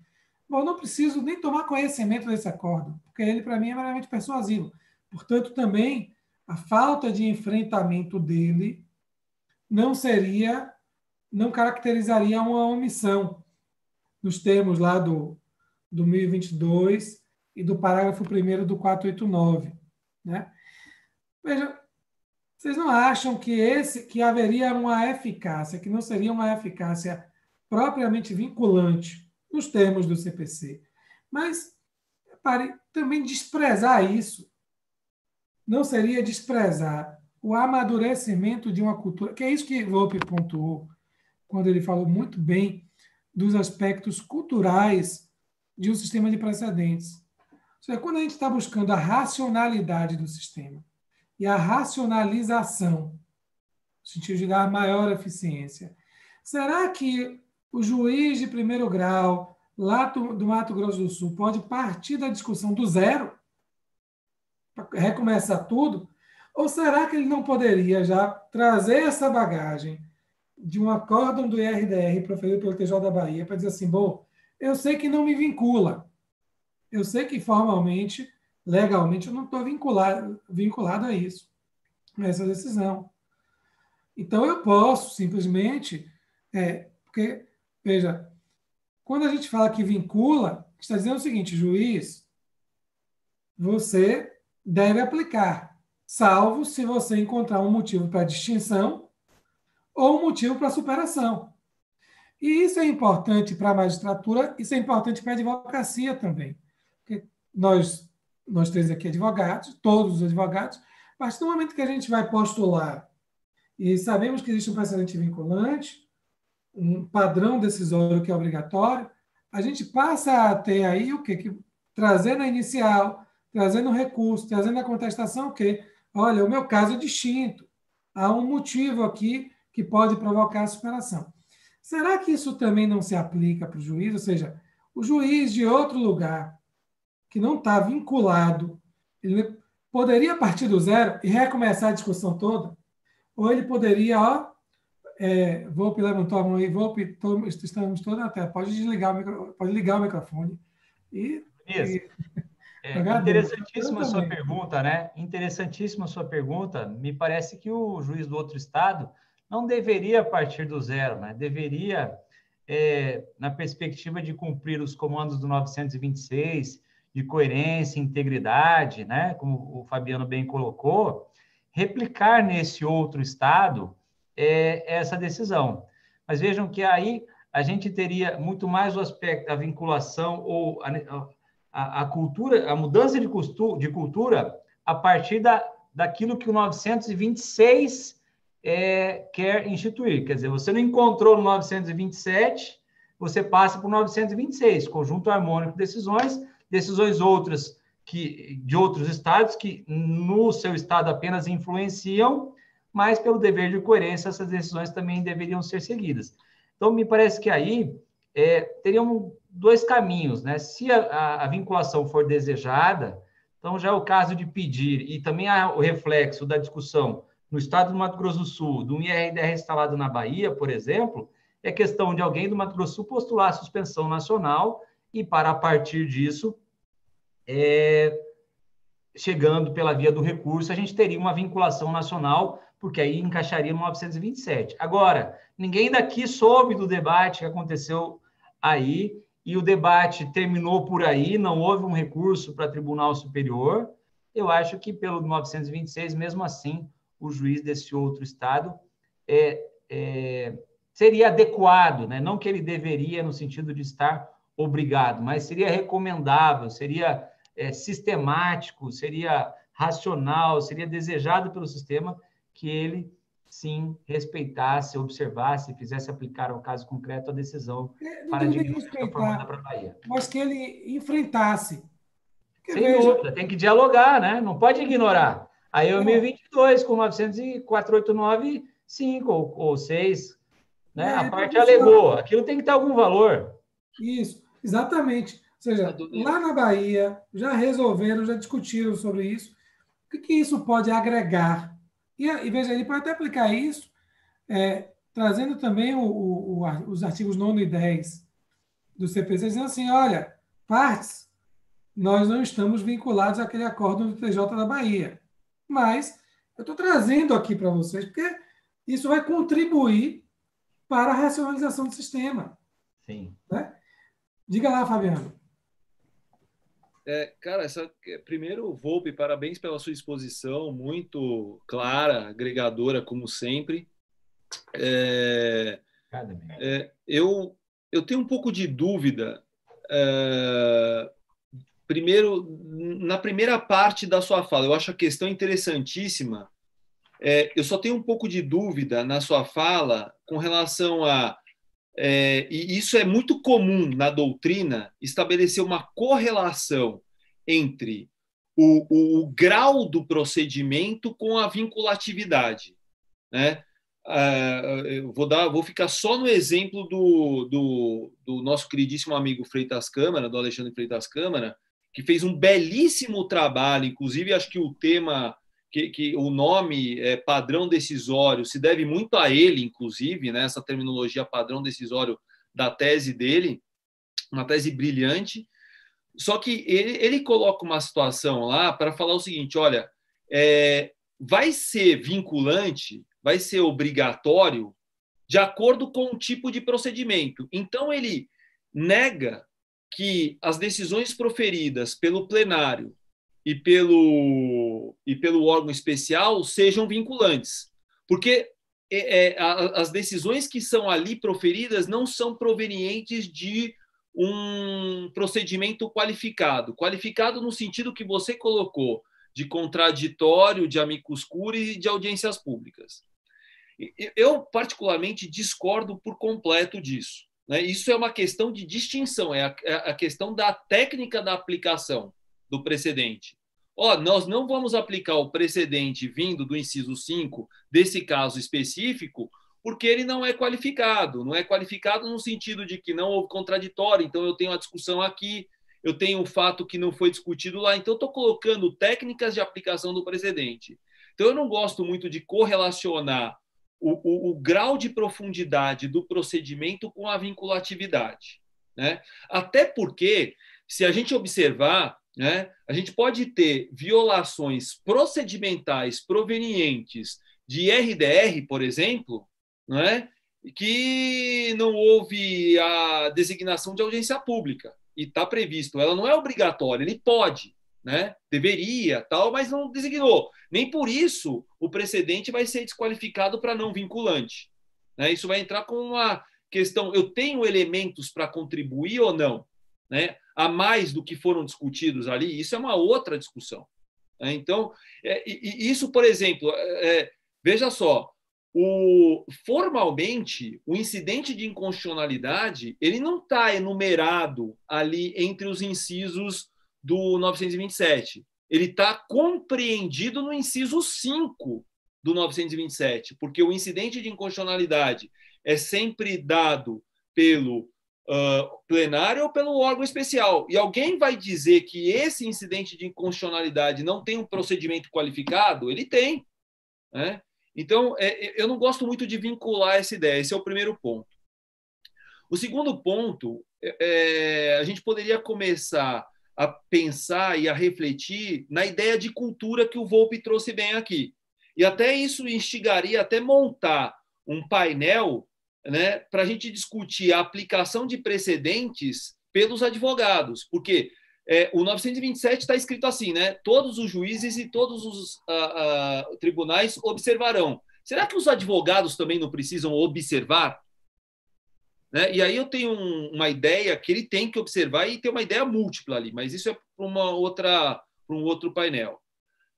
bom, não preciso nem tomar conhecimento desse acordo, porque ele, para mim, é meramente persuasivo. Portanto, também, a falta de enfrentamento dele não caracterizaria uma omissão, nos termos lá do 1022 e do parágrafo 1º do 489. Né? Veja, vocês não acham que haveria uma eficácia, que não seria uma eficácia propriamente vinculante nos termos do CPC? Mas, repare, também desprezar isso não seria desprezar o amadurecimento de uma cultura, que é isso que Volpe pontuou, quando ele falou muito bem dos aspectos culturais de um sistema de precedentes. Ou seja, quando a gente está buscando a racionalidade do sistema e a racionalização, no sentido de dar maior eficiência, será que o juiz de primeiro grau, lá do Mato Grosso do Sul, pode partir da discussão do zero, para recomeçar tudo? Ou será que ele não poderia já trazer essa bagagem de um acórdão do IRDR proferido pelo TJ da Bahia para dizer assim: bom, eu sei que não me vincula, eu sei que formalmente, legalmente, eu não estou vinculado a isso, a essa decisão. Então, eu posso simplesmente... porque, veja, quando a gente fala que vincula, está dizendo o seguinte: juiz, você deve aplicar, salvo se você encontrar um motivo para distinção ou um motivo para superação. E isso é importante para a magistratura, isso é importante para a advocacia também. Porque nós três aqui advogados, todos os advogados, a partir do momento que a gente vai postular e sabemos que existe um precedente vinculante, um padrão decisório que é obrigatório, a gente passa a ter aí o quê? Trazendo a inicial, trazendo o recurso, trazendo a contestação, o quê? Olha, o meu caso é distinto. Há um motivo aqui que pode provocar a superação. Será que isso também não se aplica para o juiz? Ou seja, o juiz de outro lugar, que não está vinculado, ele poderia partir do zero e recomeçar a discussão toda? Ou ele poderia, Volpe levantou a mão aí, Volpe, estamos todos na tela, pode ligar o microfone. Interessantíssima a sua pergunta, né? Interessantíssima a sua pergunta. Me parece que o juiz do outro estado não deveria partir do zero, né? Deveria, na perspectiva de cumprir os comandos do 926, de coerência, integridade, né? Como o Fabiano bem colocou, replicar nesse outro estado essa decisão. Mas vejam que aí a gente teria muito mais o aspecto da vinculação ou a cultura, a mudança de cultura a partir daquilo que o 926 quer instituir. Quer dizer, você não encontrou no 927, você passa para o 926, conjunto harmônico de decisões outras de outros estados que no seu estado apenas influenciam, mas pelo dever de coerência essas decisões também deveriam ser seguidas. Então, me parece que aí teriam dois caminhos, né? Se a vinculação for desejada, então já é o caso de pedir, e também há o reflexo da discussão no estado do Mato Grosso do Sul, do IRDR instalado na Bahia, por exemplo, é questão de alguém do Mato Grosso do Sul postular a suspensão nacional e, para a partir disso, chegando pela via do recurso, a gente teria uma vinculação nacional, porque aí encaixaria no 927. Agora, ninguém daqui soube do debate que aconteceu aí, e o debate terminou por aí, não houve um recurso para Tribunal Superior. Eu acho que pelo 926, mesmo assim, o juiz desse outro estado seria adequado, né? Não que ele deveria no sentido de estar obrigado, mas seria recomendável, seria sistemático, seria racional, seria desejado pelo sistema que ele, sim, respeitasse, observasse, fizesse aplicar ao caso concreto a decisão paradigmática formada para a Bahia. Mas que ele enfrentasse. Porque, sem dúvida, tem que dialogar, né? Não pode ignorar. Aí o 1022 com 904.895 ou 6, né? A parte alegou. Aquilo tem que ter algum valor. Isso, exatamente. Ou seja, lá na Bahia, já resolveram, já discutiram sobre isso. O que isso pode agregar? E veja, ele pode até aplicar isso, trazendo também os artigos 9 e 10 do CPC, dizendo assim, olha, partes, nós não estamos vinculados àquele acordo do TJ da Bahia. Mas eu estou trazendo aqui para vocês, porque isso vai contribuir para a racionalização do sistema. Sim. Né? Diga lá, Fabiano. Cara, primeiro, Volpe, parabéns pela sua exposição, muito clara, agregadora, como sempre. Eu tenho um pouco de dúvida, primeiro, na primeira parte da sua fala, eu acho a questão interessantíssima. Eu só tenho um pouco de dúvida na sua fala com relação a... e isso é muito comum na doutrina, estabelecer uma correlação entre o grau do procedimento com a vinculatividade, né? Eu vou ficar só no exemplo do nosso queridíssimo amigo Freitas Câmara, do Alexandre Freitas Câmara, que fez um belíssimo trabalho, inclusive acho que o tema... Que o nome padrão decisório se deve muito a ele, inclusive, né, essa terminologia padrão decisório da tese dele, uma tese brilhante. Só que ele coloca uma situação lá para falar o seguinte, olha, vai ser vinculante, vai ser obrigatório de acordo com o tipo de procedimento. Então, ele nega que as decisões proferidas pelo plenário e pelo órgão especial sejam vinculantes. Porque as decisões que são ali proferidas não são provenientes de um procedimento qualificado. Qualificado no sentido que você colocou, de contraditório, de amicus curiae e de audiências públicas. Eu, particularmente, discordo por completo disso. Né? Isso é uma questão de distinção, é a questão da técnica da aplicação do precedente. Nós não vamos aplicar o precedente vindo do inciso 5 desse caso específico porque ele não é qualificado. Não é qualificado no sentido de que não houve contraditório, então eu tenho a discussão aqui, eu tenho o fato que não foi discutido lá, então eu estou colocando técnicas de aplicação do precedente. Então eu não gosto muito de correlacionar o grau de profundidade do procedimento com a vinculatividade. Né? Até porque, se a gente observar, né, a gente pode ter violações procedimentais provenientes de RDR, por exemplo, né, que não houve a designação de audiência pública e está previsto. Ela não é obrigatória, ele pode, né, deveria, tal, mas não designou. Nem por isso o precedente vai ser desqualificado para não vinculante. Né? Isso vai entrar com uma questão, eu tenho elementos para contribuir ou não? Né? A mais do que foram discutidos ali, isso é uma outra discussão. Então, isso, por exemplo, veja só, formalmente, o incidente de inconstitucionalidade ele não está enumerado ali entre os incisos do 927. Ele está compreendido no inciso 5 do 927, porque o incidente de inconstitucionalidade é sempre dado pelo plenário ou pelo órgão especial. E alguém vai dizer que esse incidente de inconstitucionalidade não tem um procedimento qualificado? Ele tem, né? Então, eu não gosto muito de vincular essa ideia. Esse é o primeiro ponto. O segundo ponto, a gente poderia começar a pensar e a refletir na ideia de cultura que o Volpi trouxe bem aqui. E até isso instigaria até montar um painel, né, para a gente discutir a aplicação de precedentes pelos advogados, porque o 927 está escrito assim, né? Todos os juízes e todos os tribunais observarão. Será que os advogados também não precisam observar? Né? E aí eu tenho uma ideia que ele tem que observar e tem uma ideia múltipla ali, mas isso é para um outro painel.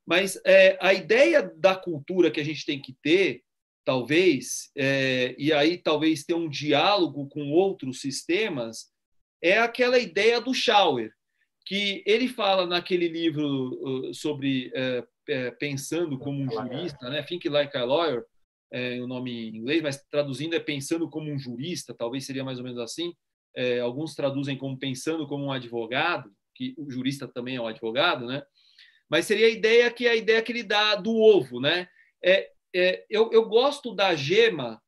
Mas a ideia da cultura que a gente tem que ter, talvez, e aí talvez ter um diálogo com outros sistemas, é aquela ideia do Schauer, que ele fala naquele livro sobre pensando como um jurista, né? Think Like a Lawyer, o nome em inglês, mas traduzindo é pensando como um jurista, talvez seria mais ou menos assim. Alguns traduzem como pensando como um advogado, que o jurista também é um advogado, né? Mas seria a ideia que ele dá do ovo, né? Eu gosto da gema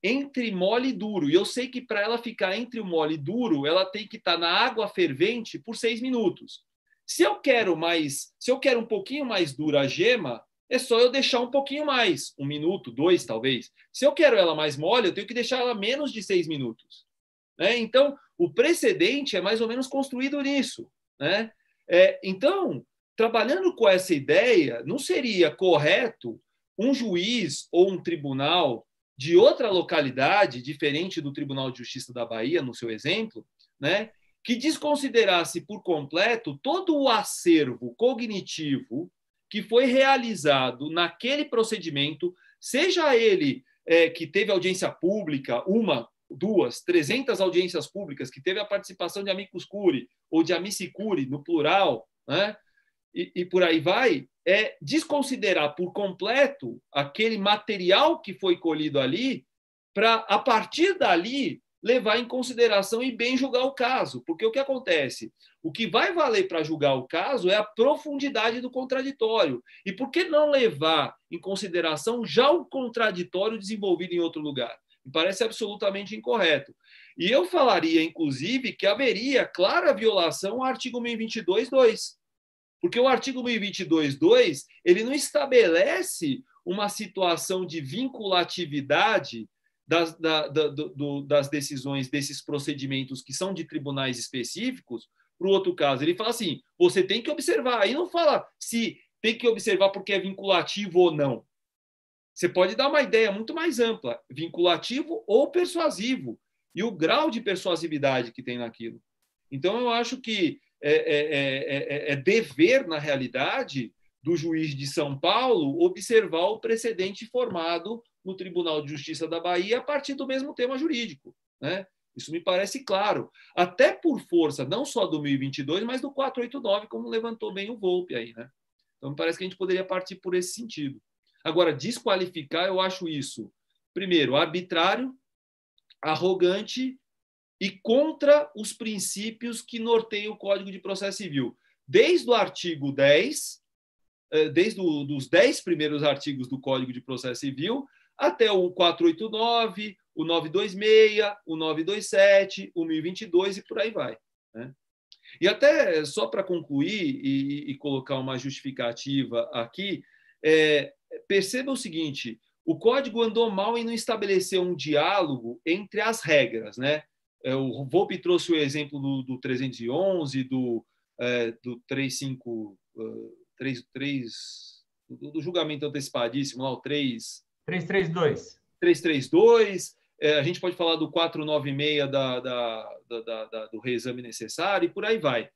entre mole e duro. E eu sei que para ela ficar entre o mole e duro, ela tem que estar na água fervente por 6 minutos. Se eu quero um pouquinho mais dura a gema, é só eu deixar um pouquinho mais, 1 minuto, 2 talvez. Se eu quero ela mais mole, eu tenho que deixar ela menos de 6 minutos. Né? Então, o precedente é mais ou menos construído nisso. Né? Então, trabalhando com essa ideia, não seria correto um juiz ou um tribunal de outra localidade, diferente do Tribunal de Justiça da Bahia, no seu exemplo, né, que desconsiderasse por completo todo o acervo cognitivo que foi realizado naquele procedimento, seja ele que teve audiência pública, 1, 2, 300 audiências públicas, que teve a participação de amicus curiae ou de amici curiae, no plural, né, e por aí vai, desconsiderar por completo aquele material que foi colhido ali para, a partir dali, levar em consideração e bem julgar o caso. Porque o que acontece? O que vai valer para julgar o caso é a profundidade do contraditório. E por que não levar em consideração já o contraditório desenvolvido em outro lugar? Me parece absolutamente incorreto. E eu falaria, inclusive, que haveria clara violação ao artigo 1022.2. Porque o artigo 1022.2 ele não estabelece uma situação de vinculatividade das decisões desses procedimentos que são de tribunais específicos para o outro caso. Ele fala assim, você tem que observar. Aí não fala se tem que observar porque é vinculativo ou não. Você pode dar uma ideia muito mais ampla, vinculativo ou persuasivo, e o grau de persuasividade que tem naquilo. Então, eu acho que dever, na realidade, do juiz de São Paulo observar o precedente formado no Tribunal de Justiça da Bahia a partir do mesmo tema jurídico. Né? Isso me parece claro. Até por força, não só do 1022, mas do 489, como levantou bem o Volpi aí. Né? Então, me parece que a gente poderia partir por esse sentido. Agora, desqualificar, eu acho isso, primeiro, arbitrário, arrogante e contra os princípios que norteiam o Código de Processo Civil. Desde o artigo 10, desde os 10 primeiros artigos do Código de Processo Civil, até o 489, o 926, o 927, o 1022 e por aí vai. Né? E até, só para concluir e colocar uma justificativa aqui, perceba o seguinte, o Código andou mal em não estabelecer um diálogo entre as regras, né? O Volpi trouxe o exemplo do 311, do 353, do julgamento antecipadíssimo, lá, o 332. 332. A gente pode falar do 496 do reexame necessário e por aí vai.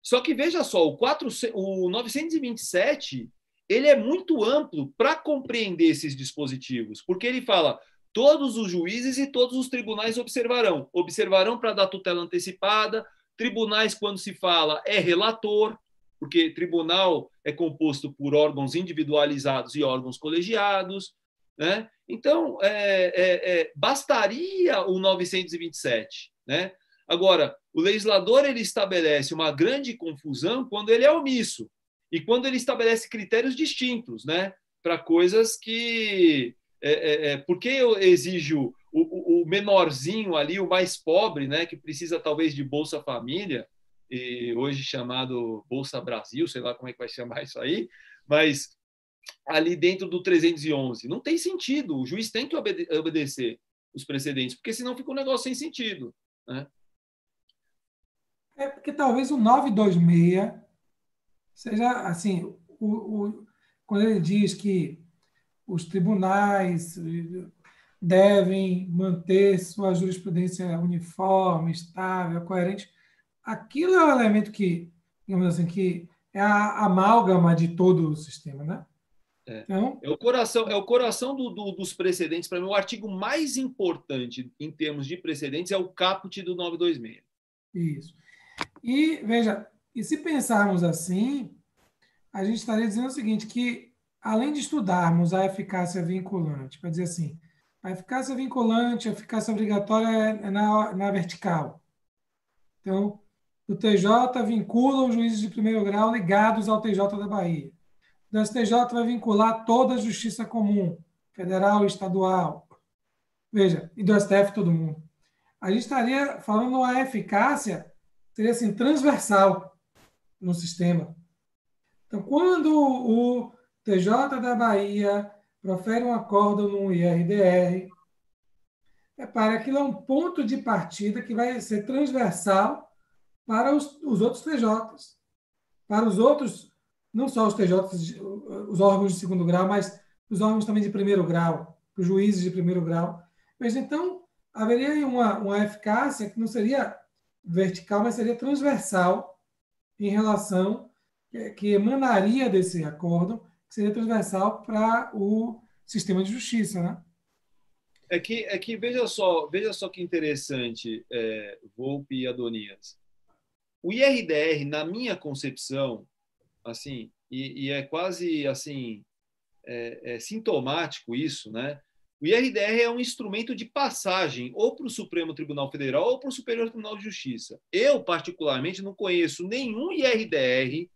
Só que veja só, o 927 ele é muito amplo para compreender esses dispositivos, porque ele fala todos os juízes e todos os tribunais observarão. Observarão para dar tutela antecipada, tribunais, quando se fala, é relator, porque tribunal é composto por órgãos individualizados e órgãos colegiados, né? Então, bastaria o 927, né? Agora, o legislador ele estabelece uma grande confusão quando ele é omisso e quando ele estabelece critérios distintos, né? Para coisas que... por que eu exijo o menorzinho ali, o mais pobre, né? Que precisa talvez de Bolsa Família, e hoje chamado Bolsa Brasil, sei lá como é que vai chamar isso aí, mas ali dentro do 311. Não tem sentido, o juiz tem que obedecer os precedentes, porque senão fica um negócio sem sentido, né? É porque talvez o 926 seja, assim, quando ele diz que os tribunais devem manter sua jurisprudência uniforme, estável, coerente, aquilo é um elemento que, digamos assim, que é a amálgama de todo o sistema, né? Então, é o coração dos precedentes. Para mim, o artigo mais importante em termos de precedentes é o caput do 926. isso. E, veja, e se pensarmos assim, a gente estaria dizendo o seguinte, que além de estudarmos a eficácia vinculante, para dizer assim, a eficácia vinculante, a eficácia obrigatória é na vertical. Então, o TJ vincula os juízes de primeiro grau ligados ao TJ da Bahia. O STJ vai vincular toda a justiça comum, federal e estadual. Veja, e do STF todo mundo. A gente estaria falando uma eficácia, seria assim, transversal no sistema. Então, quando o TJ da Bahia profere um acórdão no IRDR, repare, aquilo é um ponto de partida que vai ser transversal para os outros TJs, para os outros, não só os TJs, os órgãos de segundo grau, mas os órgãos também de primeiro grau, os juízes de primeiro grau. Mas então, haveria aí uma eficácia que não seria vertical, mas seria transversal em relação, que emanaria desse acórdão, que seria transversal para o sistema de justiça, né? É que veja só que interessante, Volpe e Adonias. O IRDR, na minha concepção, assim, e é quase assim sintomático isso, né? O IRDR é um instrumento de passagem ou para o Supremo Tribunal Federal ou para o Superior Tribunal de Justiça. Eu, particularmente, não conheço nenhum IRDR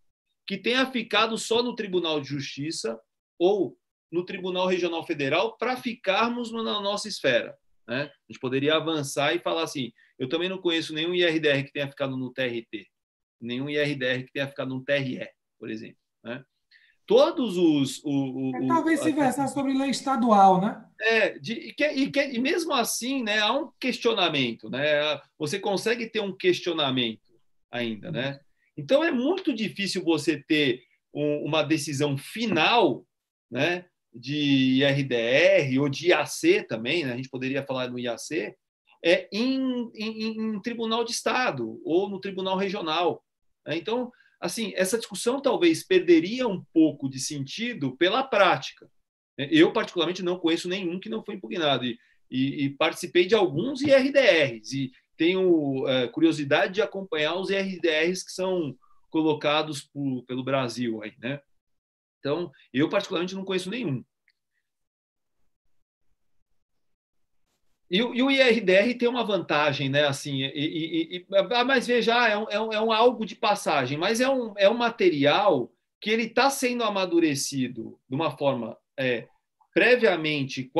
que tenha ficado só no Tribunal de Justiça ou no Tribunal Regional Federal para ficarmos na nossa esfera, né? A gente poderia avançar e falar assim, eu também não conheço nenhum IRDR que tenha ficado no TRT, nenhum IRDR que tenha ficado no TRE, por exemplo, né? Todos talvez se versar sobre lei estadual, né? E mesmo assim, né, há um questionamento, né? Você consegue ter um questionamento ainda, né? Então é muito difícil você ter uma decisão final, né, de IRDR ou de IAC também, né? A gente poderia falar no IAC, em tribunal de estado ou no tribunal regional, né? Então, assim, essa discussão talvez perderia um pouco de sentido pela prática. Eu, particularmente, não conheço nenhum que não foi impugnado e participei de alguns IRDRs e tenho curiosidade de acompanhar os IRDRs que são colocados pelo Brasil aí, né? Então, eu, particularmente, não conheço nenhum. E o IRDR tem uma vantagem, né? Assim, mas veja, é um algo de passagem, mas é um material que ele está sendo amadurecido de uma forma previamente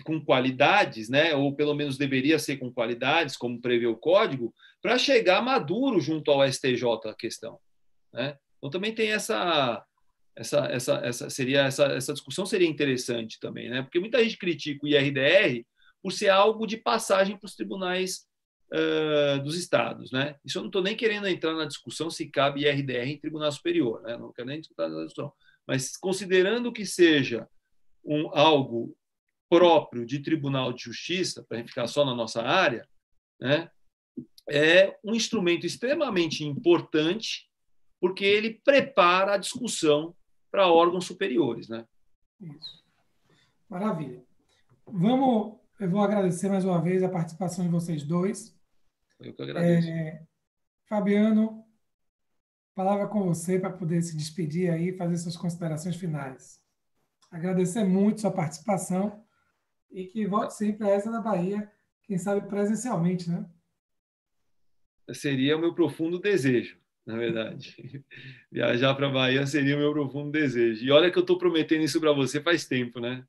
com qualidades, né? Ou pelo menos deveria ser com qualidades, como prevê o código, para chegar maduro junto ao STJ a questão, né? Então também tem essa discussão seria interessante também, né? Porque muita gente critica o IRDR por ser algo de passagem para os tribunais dos estados, né? Isso eu não estou nem querendo entrar na discussão se cabe IRDR em tribunal superior, né? Não quero nem discutir essa discussão. Mas considerando que seja algo próprio de tribunal de justiça, para a gente ficar só na nossa área, né? É um instrumento extremamente importante, porque ele prepara a discussão para órgãos superiores, né? Isso. Maravilha. Eu vou agradecer mais uma vez a participação de vocês dois. Eu que agradeço. Fabiano, palavra com você para poder se despedir aí e fazer suas considerações finais. Agradecer muito sua participação e que volte sempre a essa da Bahia, quem sabe presencialmente, né? Seria o meu profundo desejo, na verdade. Viajar para a Bahia seria o meu profundo desejo. E olha que eu estou prometendo isso para você faz tempo, né?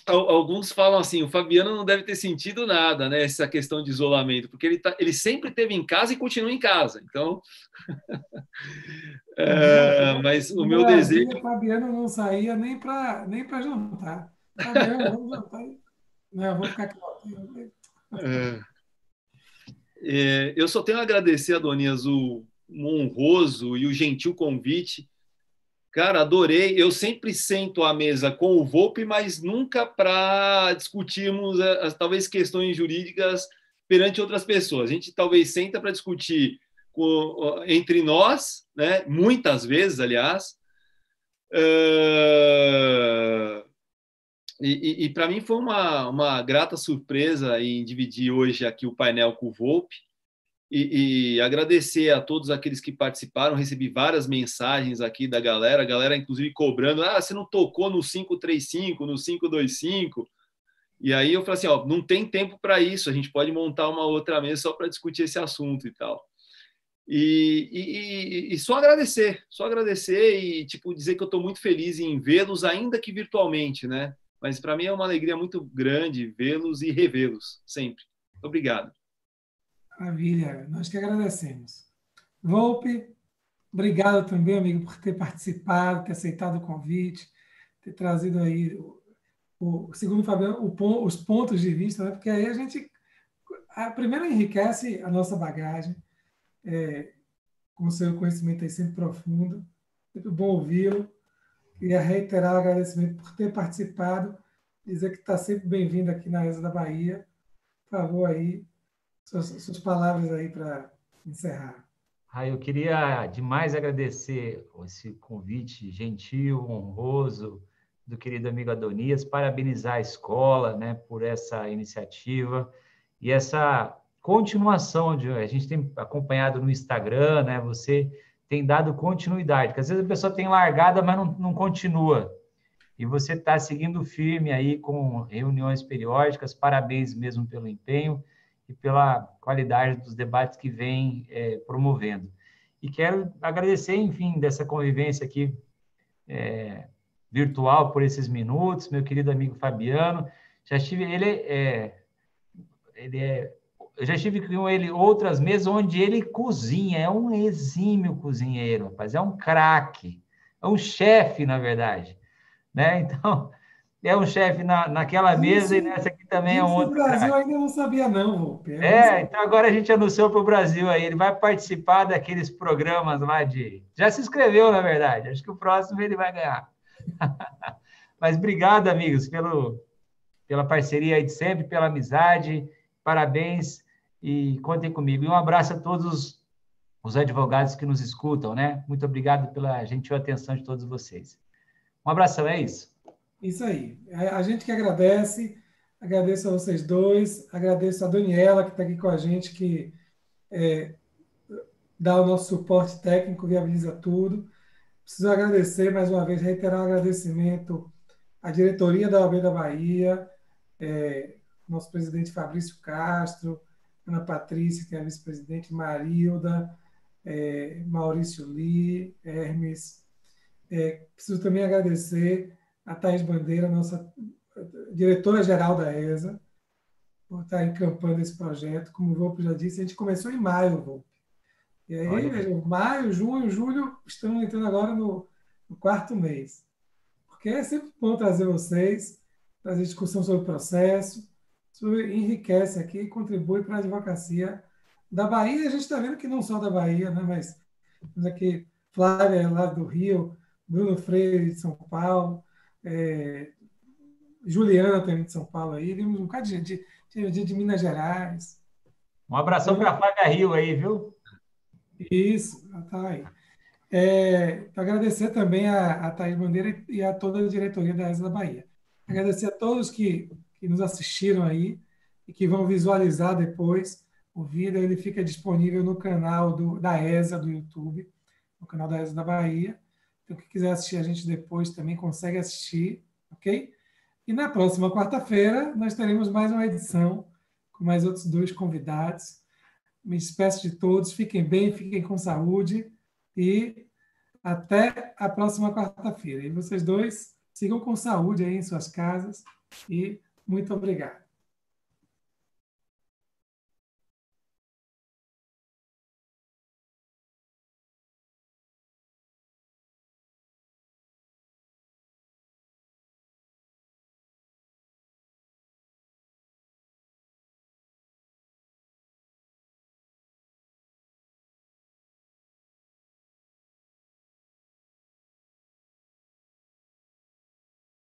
Alguns falam assim, o Fabiano não deve ter sentido nada, né? Essa questão de isolamento, porque ele sempre esteve em casa e continua em casa. Então, mas o meu desejo... O Fabiano não saía nem para jantar. Fabiano, vamos jantar. Não, vou ficar aqui. Eu só tenho a agradecer, Adonias, o honroso e o gentil convite. Cara, adorei. Eu sempre sento à mesa com o Volpe, mas nunca para discutirmos talvez questões jurídicas perante outras pessoas. A gente talvez senta para discutir entre nós, né? Muitas vezes, aliás. E para mim foi uma grata surpresa em dividir hoje aqui o painel com o Volpe. E agradecer a todos aqueles que participaram. Recebi várias mensagens aqui da galera, a galera inclusive cobrando, você não tocou no 535, no 525. E aí eu falei assim, não tem tempo para isso, a gente pode montar uma outra mesa só para discutir esse assunto e tal. E só agradecer e tipo, dizer que eu estou muito feliz em vê-los, ainda que virtualmente, né? Mas para mim é uma alegria muito grande vê-los e revê-los sempre. Obrigado. Maravilha, nós que agradecemos. Volpe, obrigado também, amigo, por ter participado, ter aceitado o convite, ter trazido aí, segundo o Fabiano, os pontos de vista, né? Porque aí a gente, primeiro, enriquece a nossa bagagem, com o seu conhecimento aí sempre profundo, sempre bom ouvi-lo. Queria reiterar o agradecimento por ter participado, dizer que está sempre bem-vindo aqui na ESA da Bahia. Por favor, aí, suas palavras aí para encerrar. Eu queria demais agradecer esse convite gentil, honroso do querido amigo Adonias, parabenizar a escola, né, por essa iniciativa e essa continuação. A gente tem acompanhado no Instagram, né, você tem dado continuidade, porque às vezes a pessoa tem largada, mas não continua. E você está seguindo firme aí com reuniões periódicas, parabéns mesmo pelo empenho e pela qualidade dos debates que vem promovendo. E quero agradecer, enfim, dessa convivência aqui virtual por esses minutos, meu querido amigo Fabiano. Já estive, eu já estive com ele outras mesas onde ele cozinha, é um exímio cozinheiro, rapaz, é um craque, é um chefe, na verdade, né? Então, é um chefe naquela mesa e nessa aqui também é um outro. O Brasil ainda não sabia, não, Volpe. Então agora a gente anunciou para o Brasil aí, ele vai participar daqueles programas lá de... Já se inscreveu, na verdade, acho que o próximo ele vai ganhar. Mas obrigado, amigos, pela parceria aí de sempre, pela amizade, parabéns e contem comigo. E um abraço a todos os advogados que nos escutam, né? Muito obrigado pela gentil atenção de todos vocês. Um abração, é isso. Isso aí. A gente que agradece, agradeço a vocês dois, agradeço a Daniela, que está aqui com a gente, que dá o nosso suporte técnico, viabiliza tudo. Preciso agradecer, mais uma vez, reiterar o agradecimento à diretoria da OAB da Bahia, nosso presidente Fabrício Castro, Ana Patrícia, que é a vice-presidente, Marilda, Maurício Lee, Hermes. Preciso também agradecer a Thaís Bandeira, nossa diretora-geral da ESA, por estar encampando esse projeto. Como o Volpe já disse, a gente começou em maio, Volpe. E aí, vejam, maio, junho, julho, estamos entrando agora no 4º mês. Porque é sempre bom trazer vocês, trazer discussão sobre o processo, isso enriquece aqui e contribui para a advocacia da Bahia. A gente está vendo que não só da Bahia, né, mas temos aqui Flávia lá do Rio, Bruno Freire de São Paulo, Juliana também de São Paulo aí, vimos um bocado de Minas Gerais. Um abração para a Flávia Rio aí, viu? Isso, está aí. Agradecer também a Thaís Bandeira e a toda a diretoria da ESA da Bahia. Agradecer a todos que nos assistiram aí e que vão visualizar depois o vídeo. Ele fica disponível no canal da ESA do YouTube, no canal da ESA da Bahia. Então, quem quiser assistir a gente depois também consegue assistir, ok? E na próxima quarta-feira nós teremos mais uma edição com mais outros 2 convidados. Me despeço de todos. Fiquem bem, fiquem com saúde e até a próxima quarta-feira. E vocês 2 sigam com saúde aí em suas casas e muito obrigado.